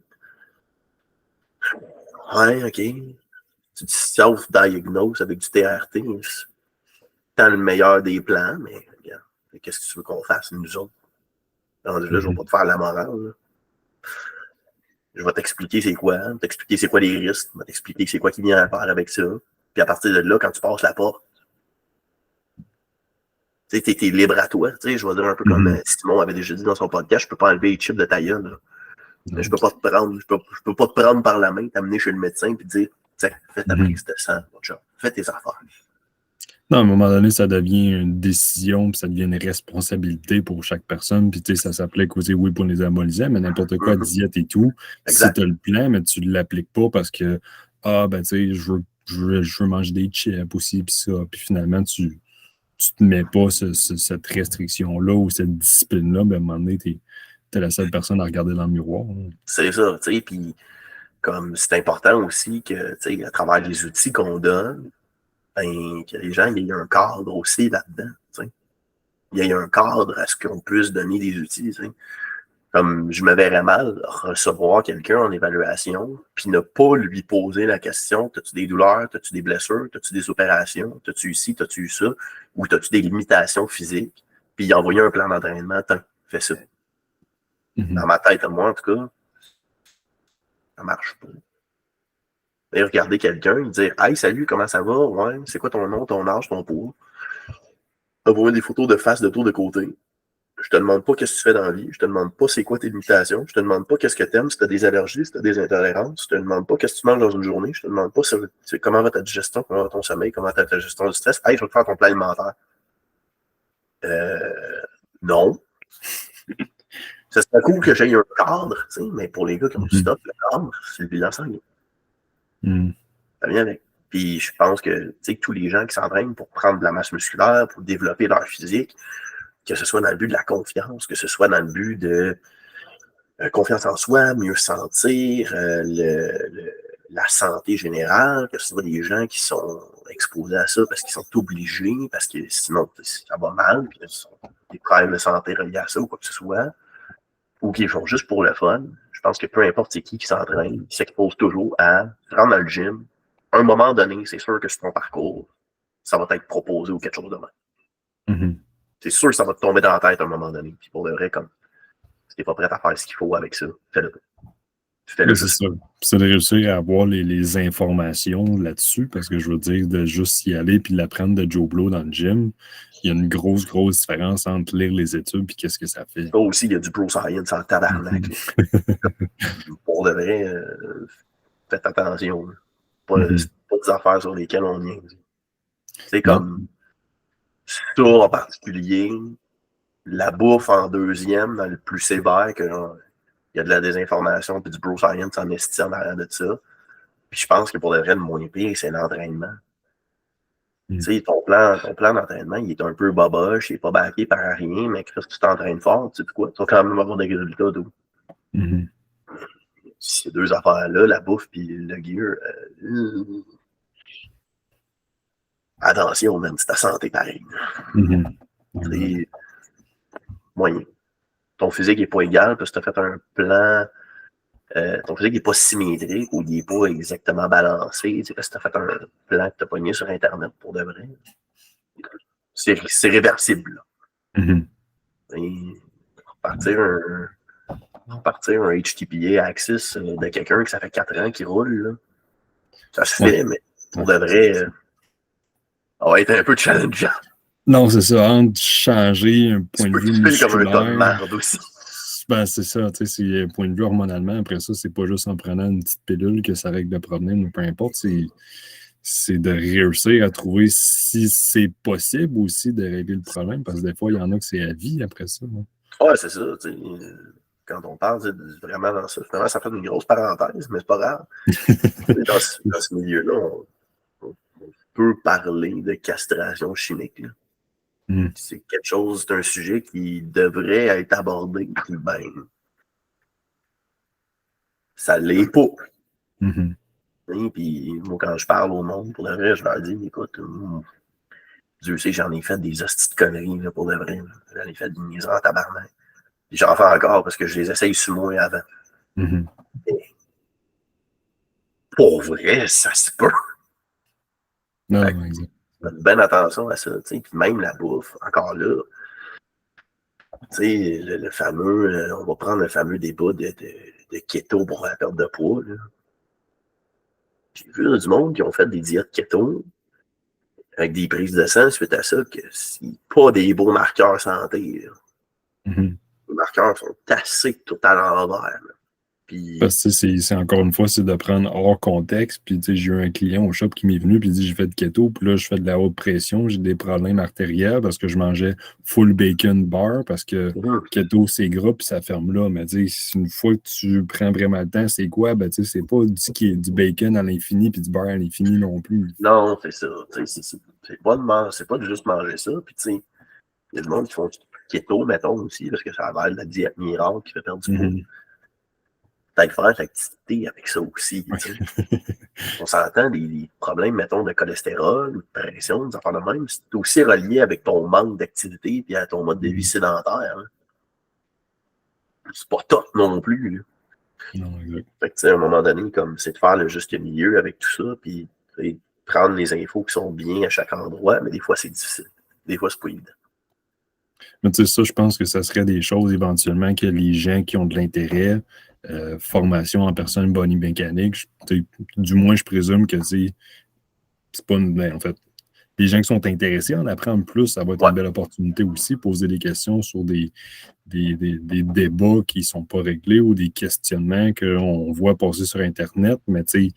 Ouais, OK. Tu te self-diagnoses avec du TRT. C'est tant le meilleur des plans, mais regarde, qu'est-ce que tu veux qu'on fasse, nous autres? Alors, là, je vais pas te faire la morale. Là. Je vais t'expliquer c'est quoi, t'expliquer c'est quoi les risques, je vais t'expliquer c'est quoi qui vient à faire avec ça. Puis à partir de là, quand tu passes la porte, tu sais, t'es libre à toi. Tu sais, je vais dire un peu comme Simon avait déjà dit dans son podcast, je peux pas enlever les chips de ta gueule. Là. Mais je peux pas te prendre, je peux pas te prendre par la main, t'amener chez le médecin et te dire, tiens, fais ta prise de sang, mon chum. Fais tes affaires. Non, à un moment donné, ça devient une décision, puis ça devient une responsabilité pour chaque personne. Puis, tu sais, ça s'applique aussi, oui, pour les anabolisants, mais n'importe quoi, diète et tout. Si Exact. tu as le plan, mais tu ne l'appliques pas parce que, ben, tu sais, je veux manger des chips aussi, puis ça. Puis finalement, tu te mets pas cette restriction-là ou cette discipline-là, ben, à un moment donné, tu es la seule personne à regarder dans le miroir. Hein. C'est ça, tu sais, puis comme c'est important aussi que, tu sais, à travers les outils qu'on donne, ben, que les gens, il y a un cadre aussi là-dedans, tu sais. Il y a un cadre à ce qu'on puisse donner des outils, tu sais. Comme je me verrais mal recevoir quelqu'un en évaluation, puis ne pas lui poser la question, t'as-tu des douleurs, t'as-tu des blessures, t'as-tu des opérations, t'as-tu eu ci, t'as-tu eu ça, ou t'as-tu des limitations physiques, puis envoyer un plan d'entraînement, tiens, fais ça. Dans ma tête, moi, en tout cas, ça marche pas. Et regarder quelqu'un, lui dire hey, salut, comment ça va? Ouais, c'est quoi ton nom, ton âge, ton poids? Envoyer des photos de face, de tour, de côté. Je te demande pas qu'est-ce que tu fais dans la vie. Je te demande pas c'est quoi tes limitations. Je te demande pas qu'est-ce que t'aimes, si t'as des allergies, si t'as des intolérances. Je te demande pas qu'est-ce que tu manges dans une journée. Je te demande pas comment va ta digestion, comment va ton sommeil, comment va ta gestion du stress. Hey, je vais te faire ton plan alimentaire. Non. Ça serait cool que j'aie un cadre, tu sais, mais pour les gars qui ont du stop, le cadre, c'est le bilan sanguin. Ça vient avec. Puis je pense que tous les gens qui s'entraînent pour prendre de la masse musculaire, pour développer leur physique, que ce soit dans le but de la confiance, que ce soit dans le but de confiance en soi, mieux sentir, la santé générale, que ce soit des gens qui sont exposés à ça parce qu'ils sont obligés, parce que sinon ça va mal, puis ils ont des problèmes de santé reliés à ça ou quoi que ce soit, ou qu'ils font juste pour le fun. Je pense que peu importe c'est qui s'entraîne, ils s'exposent toujours à rentrer dans le gym. À un moment donné, c'est sûr que sur ton parcours, ça va t'être proposé ou quelque chose de même. C'est sûr que ça va te tomber dans la tête à un moment donné. Puis pour de vrai, comme si t'es pas prêt à faire ce qu'il faut avec ça, fais-le. Fais-le C'est juste. ça. C'est de réussir à avoir les informations là-dessus, parce que je veux dire, de juste y aller puis l'apprendre de Joe Blow dans le gym, il y a une grosse, grosse différence entre lire les études puis qu'est-ce que ça fait. Ça aussi, il y a du bro science en tabarnak. Pour de vrai, faites attention. Pas des affaires sur lesquelles on vient. C'est comme ça en particulier, la bouffe en deuxième, dans le plus sévère, que genre, il y a de la désinformation puis du bro science en esti en arrière de ça. Puis je pense que pour de vrai, le moins pire, c'est l'entraînement. Tu sais, ton plan d'entraînement, il est un peu boboche, il n'est pas backé par rien, mais quand tu t'entraînes fort, tu sais quoi, tu vas quand même avoir des résultats d'où. Ces deux affaires-là, la bouffe et le gear, attention, même, c'est ta santé pareil. C'est moyen. Ton physique n'est pas égal parce que tu as fait un plan. Ton physique n'est pas symétrique ou il n'est pas exactement balancé. Parce que tu as fait un plan que tu as pogné sur Internet pour de vrai. C'est réversible. Et repartir un HTPA Axis de quelqu'un que ça fait 4 ans qu'il roule, là, ça se fait, mais pour de vrai, ça va être un peu challengeant. Non, c'est ça. Entre changer un point de vue musculaire... comme un tas de merde aussi. Ben, c'est ça, tu sais, c'est un point de vue hormonalement. Après ça, c'est pas juste en prenant une petite pilule que ça règle le problème ou peu importe. C'est de réussir à trouver si c'est possible aussi de régler le problème, parce que des fois, il y en a que c'est à vie après ça. Ouais, c'est ça. Quand on parle vraiment dans ça, finalement, ça fait une grosse parenthèse, mais c'est pas grave. dans ce milieu-là, on peut parler de castration chimique. C'est quelque chose, c'est un sujet qui devrait être abordé, puis ben, ça l'est pas. Puis moi, quand je parle au monde, pour le vrai, je leur dis, écoute, Dieu sait, j'en ai fait des hosties de conneries, là, pour de vrai. J'en ai fait des niaiseries en tabarnak. Puis j'en fais encore parce que je les essaye sur moi avant. Mhm. Et pour vrai, ça se peut. Fait Non, que, exact. faites bien attention à ça, tu sais. Puis même la bouffe, encore là, tu sais, le fameux, on va prendre le fameux débat de keto pour la perte de poids, là. J'ai vu là, du monde qui ont fait des diètes keto avec des prises de sang suite à ça, que c'est pas des beaux marqueurs santé, là. Mhm. Les marqueurs sont assez tout à l'envers, là. Puis, Parce que c'est encore une fois, c'est de prendre hors contexte. Puis tu sais, j'ai eu un client au shop qui m'est venu puis il dit j'ai fait de keto, puis là je fais de la haute pression, j'ai des problèmes artériels parce que je mangeais full bacon bar parce que keto c'est gras puis ça ferme là. Mais tu sais, une fois que tu prends vraiment le temps, c'est quoi? Ben tu sais, c'est pas du bacon à l'infini puis du beurre à l'infini non plus. non, c'est ça. C'est pas de manger, c'est pas de juste manger ça. Puis, tu sais, il y a du monde qui font du keto, mettons, aussi, parce que ça a l'air de la diète miracle qui fait perdre du poids. Mhm. Peut-être faire de l'activité avec ça aussi, tu sais. On s'entend, des problèmes, mettons, de cholestérol, de pression, des affaires de même, c'est aussi relié avec ton manque d'activité et à ton mode de vie sédentaire, hein. C'est pas top non plus, là. Non, exact. Fait que, tu sais, à un moment donné, comme c'est de faire le juste milieu avec tout ça, puis prendre les infos qui sont bien à chaque endroit, mais des fois, c'est difficile. Des fois, c'est pas évident. Mais tu sais, ça, je pense que ça serait des choses éventuellement que les gens qui ont de l'intérêt, formation en personne body mécanique, du moins, je présume que c'est pas une. Ben, en fait, les gens qui sont intéressés à en apprendre plus, ça va être Ouais. une belle opportunité aussi, poser des questions sur des débats qui ne sont pas réglés ou des questionnements qu'on voit passer sur Internet, mais tu sais,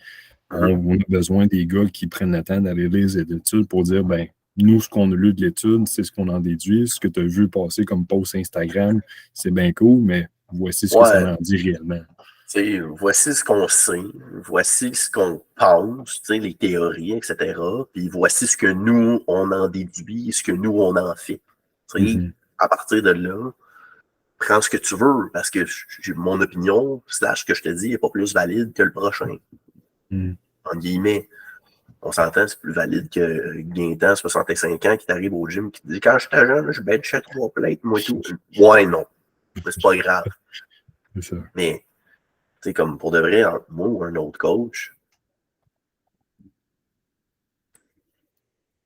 on a besoin des gars qui prennent le temps d'aller lire les études pour dire, ben, nous, ce qu'on a lu de l'étude, c'est ce qu'on en déduit. Ce que tu as vu passer comme post Instagram, c'est bien cool, mais voici ce que ça Ouais. en dit réellement. T'sais, voici ce qu'on sait, voici ce qu'on pense, les théories, etc. Puis voici ce que nous, on en déduit, ce que nous, on en fait. Mhm. À partir de là, prends ce que tu veux, parce que mon opinion, slash ce que je te dis, n'est pas plus valide que le prochain. Mhm. En guillemets, on s'entend, c'est plus valide que Gaintan, 65 ans, qui t'arrive au gym, qui te dit « Quand j'étais jeune, je benchais 3 plates, moi et tout. » Ouais, non. Mais c'est pas grave. C'est ça. Mais, tu sais, comme pour de vrai, entre moi ou un autre coach,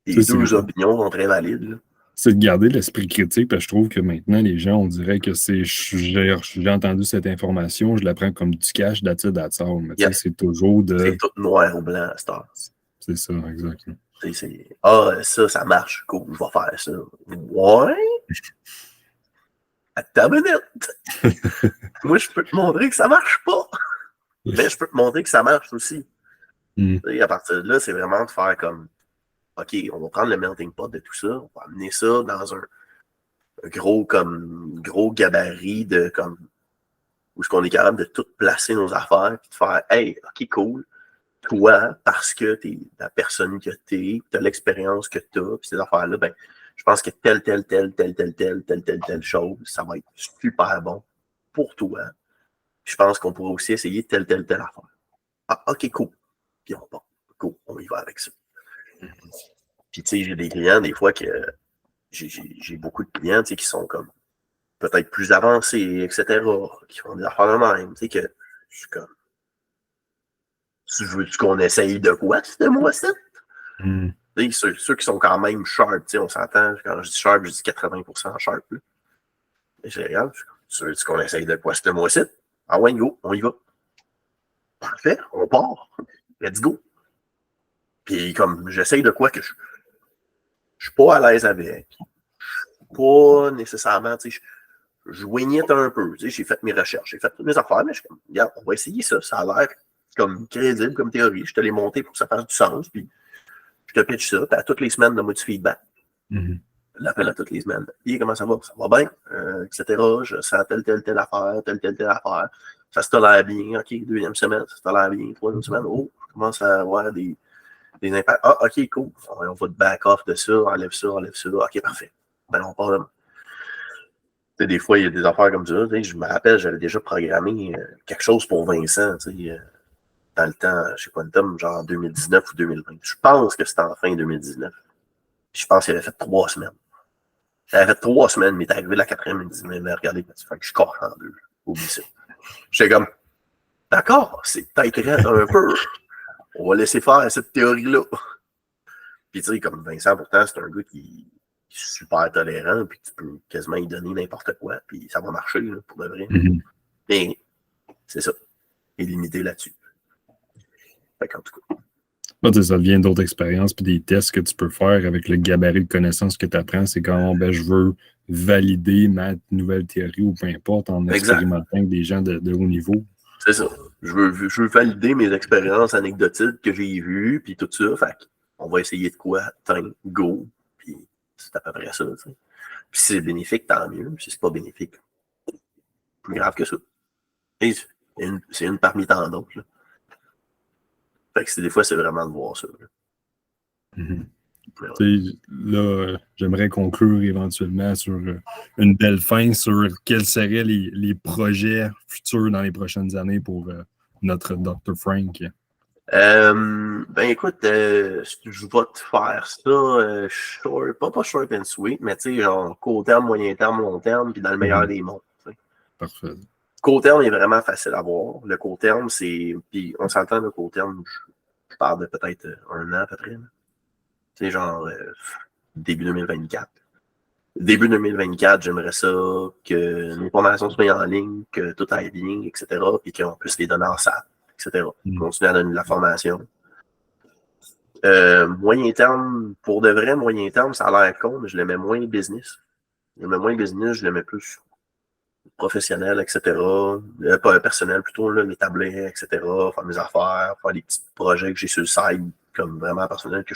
Ça, les deux opinions sont très valides, là. c'est de garder l'esprit critique, parce que je trouve que maintenant, les gens, on dirait que j'ai entendu cette information, je la prends comme du cash, that's it, that's all. Mais tu sais, Yep. c'est toujours C'est de. tout noir ou blanc à cette heure. C'est ça, exactement. Ça marche, cool, je vais faire ça. Ouais, attends une minute. Moi, je peux te montrer que ça marche pas. Mais je peux te montrer que ça marche aussi. Mm. À partir de là, c'est vraiment de faire comme OK, on va prendre le melting pot de tout ça, on va amener ça dans un gros gabarit de comme où est-ce qu'on est capable de tout placer nos affaires et de faire Hey, OK, cool. Toi, parce que tu es la personne que tu as l'expérience que tu as, puis ces affaires-là, ben, je pense que telle chose, ça va être super bon pour toi. Puis je pense qu'on pourrait aussi essayer telle affaire. Ah, OK, cool. Puis on part. Cool, on y va avec ça. Puis, tu sais, j'ai des clients, des fois, que j'ai beaucoup de clients, tu sais, qui sont comme peut-être plus avancés, etc., qui font des affaires de même, tu sais, que je suis comme, tu veux-tu qu'on essaye de quoi, ce mois-ci? Mm. Ceux qui sont quand même sharp, on s'entend, quand je dis sharp, je dis 80% sharp. Là. Et je regarde, tu veux qu'on essaye de quoi ce mois-ci? Ah ouais, go, on y va. Parfait, on part. Let's go. Puis comme j'essaye de quoi que je suis pas à l'aise avec, pas nécessairement, tu sais, je wignette un peu, tu sais, j'ai fait mes recherches, j'ai fait toutes mes affaires, mais je suis comme, regarde, on va essayer ça, ça a l'air comme crédible comme théorie, je te l'ai monté pour que ça fasse du sens, puis je te pitch ça, puis à toutes les semaines, donne-moi du feedback. Mm. L'appel à toutes les semaines. Et comment ça va? Ça va bien, etc. Je sens telle affaire, telle affaire. Ça se tolère bien. OK, deuxième semaine, ça se tolère bien. Troisième semaine, oh, je commence à avoir des impacts. Ah, OK, cool. On va te back off de ça, enlève ça. OK, parfait. Ben, on part là. Des fois, il y a des affaires comme ça. Je me rappelle, j'avais déjà programmé quelque chose pour Vincent, dans le temps, chez Quantum, genre 2019 ou 2020. Je pense que c'était en fin 2019. Je pense qu'il avait fait 3 semaines. Il avait fait 3 semaines, mais il est arrivé la 4e, il me dit, mais regardez, il fait que je corse en 2. Oublie ça. J'étais comme, d'accord, c'est peut-être raide un peu. On va laisser faire cette théorie-là. Puis tu sais, comme Vincent, pourtant, c'est un gars qui est super tolérant, puis tu peux quasiment lui donner n'importe quoi, puis ça va marcher, là, pour de vrai. Mais c'est ça. Il est limité là-dessus. Fait qu'en tout cas. Ça devient d'autres expériences puis des tests que tu peux faire avec le gabarit de connaissances que tu apprends. C'est quand je veux valider ma nouvelle théorie ou peu importe en expérimentant avec des gens de haut niveau. C'est ça. Je veux valider mes expériences anecdotiques que j'ai vues puis tout ça. Fait on va essayer de quoi? Go. Puis c'est à peu près ça. T'sais. Puis si c'est bénéfique, tant mieux. Si c'est pas bénéfique, plus grave que ça. Et c'est une parmi tant d'autres. Là. Fait que des fois, c'est vraiment de voir ça. Là, j'aimerais conclure éventuellement sur une belle fin sur quels seraient les projets futurs dans les prochaines années pour notre Dr. Frank. Ben écoute, je vais te faire ça short, pas short and sweet, mais tu sais, genre court terme, moyen terme, long terme, puis dans le meilleur des mondes. T'sais. Parfait. Court terme est vraiment facile à voir. Le court terme, c'est. Puis on s'entend, le court terme, je parle de peut-être 1 an à peu près. C'est genre début 2024. Début 2024, j'aimerais ça que nos formations soient en ligne, que tout aille bien, etc. Puis qu'on puisse les donner en salle, etc. Continuer à donner de la formation. Moyen terme, pour de vrai, moyen terme, ça a l'air con, mais je le mets moins business. Je le mets moins business, je le mets plus professionnel, etc. Pas personnel plutôt, là, m'établir, etc. Faire mes affaires, faire des petits projets que j'ai sur le site, comme vraiment personnel, que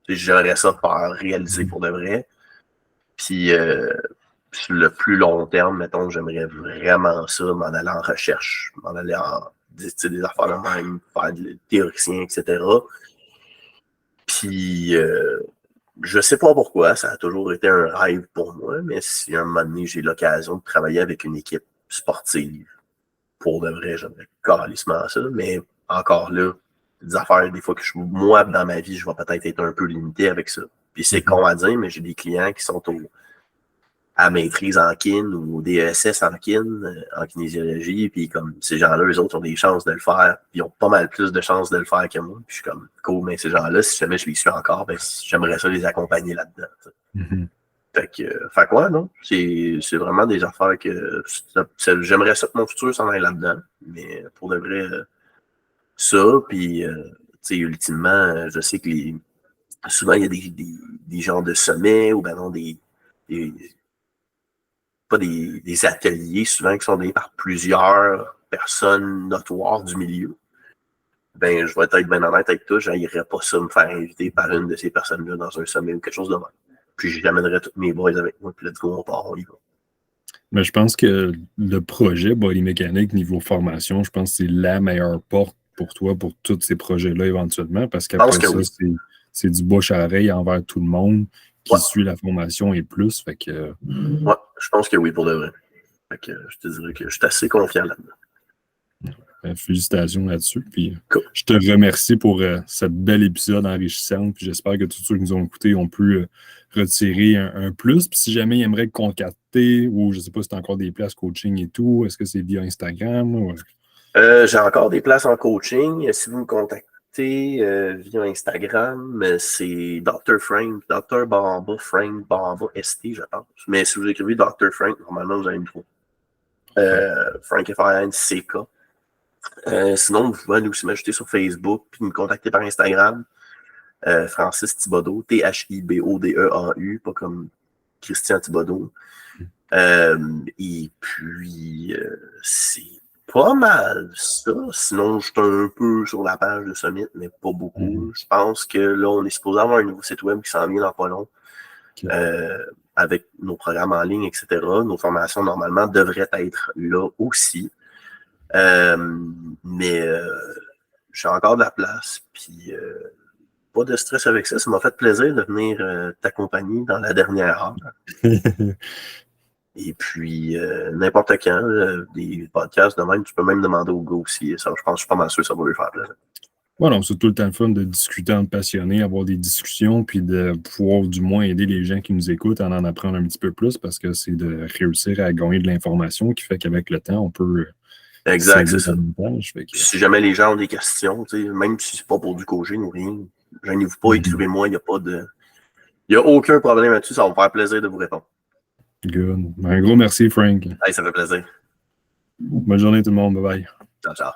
j'aimerais ça faire réaliser pour de vrai. Puis, sur le plus long terme, mettons, j'aimerais vraiment ça, m'en aller en recherche, m'en aller en des affaires de même, faire des théoriciens, etc. Puis, je sais pas pourquoi, ça a toujours été un rêve pour moi, mais si à un moment donné, j'ai l'occasion de travailler avec une équipe sportive, pour de vrai, j'aimerais carrément ça, mais encore là, des affaires, des fois que moi, dans ma vie, je vais peut-être être un peu limité avec ça. Puis c'est con à dire, mais j'ai des clients qui sont à maîtrise en kin ou au DESS en kin, en kinésiologie, puis comme ces gens-là, eux autres ont des chances de le faire, puis ils ont pas mal plus de chances de le faire que moi. Puis je suis comme, cool, mais ces gens-là, si jamais je les suis encore, ben, j'aimerais ça les accompagner là-dedans. Fait quoi, non? C'est vraiment des affaires que j'aimerais ça que mon futur s'en aille là-dedans, mais pour de vrai, ça, puis, tu sais, ultimement, je sais que souvent, il y a des genres de sommets ou ben non, pas des ateliers souvent qui sont donnés par plusieurs personnes notoires du milieu. Ben, je vais être bien honnête avec toi, je n'irais pas ça me faire inviter par une de ces personnes-là dans un sommet ou quelque chose de même. Puis j'amènerais tous mes boys avec moi, puis let's go, on part, on y va. Mais je pense que le projet Body Mécanique niveau formation, je pense que c'est la meilleure porte pour toi pour tous ces projets-là éventuellement, parce qu'après ça, oui. C'est du bouche à oreille envers tout le monde qui suit la formation et plus. Fait que... Ouais, je pense que oui, pour de vrai. Fait que je te dirais que je suis assez confiant là-dedans. Félicitations là-dessus. Puis cool. Je te remercie pour ce bel épisode enrichissant. Puis j'espère que tous ceux qui nous ont écoutés ont pu retirer un plus. Puis si jamais ils aimeraient te contacter, ou je ne sais pas si tu as encore des places coaching et tout, est-ce que c'est via Instagram? Ou... J'ai encore des places en coaching. Si vous me contactez via Instagram, c'est Dr. Frank, Dr. Bamba, Frank Bamba ST, je pense. Mais si vous écrivez Dr. Frank, normalement, vous allez me trouver. Frank F-A-N-C-K. Sinon, vous pouvez aussi m'ajouter sur Facebook puis me contacter par Instagram. Francis Thibodeau, T-H-I-B-O-D-E-A-U, pas comme Christian Thibodeau. Et puis, c'est pas mal ça. Sinon, je suis un peu sur la page de Summit, mais pas beaucoup. Je pense que là, on est supposé avoir un nouveau site web qui s'en vient dans pas long. Avec nos programmes en ligne, etc. Nos formations, normalement, devraient être là aussi. Mais j'ai encore de la place. Puis, pas de stress avec ça. Ça m'a fait plaisir de venir t'accompagner dans la dernière heure. Et puis, n'importe quand, des podcasts de même, tu peux même demander au gars aussi. Ça, je pense que je suis pas mal sûr que ça va lui faire plaisir. Voilà, c'est tout le temps le fun de discuter entre passionnés, avoir des discussions, puis de pouvoir du moins aider les gens qui nous écoutent à en apprendre un petit peu plus parce que c'est de réussir à gagner de l'information qui fait qu'avec le temps, on peut Exact, c'est s'aider ça. davantage. Fait que, Si jamais les gens ont des questions, même si c'est pas pour du coaching ou rien, gênez-vous pas, écrivez-moi, il n'y a aucun problème là-dessus, ça va me faire plaisir de vous répondre. Good. Un gros merci, Frank. Hey, ça fait plaisir. Bonne journée tout le monde. Bye bye. Ciao, ciao.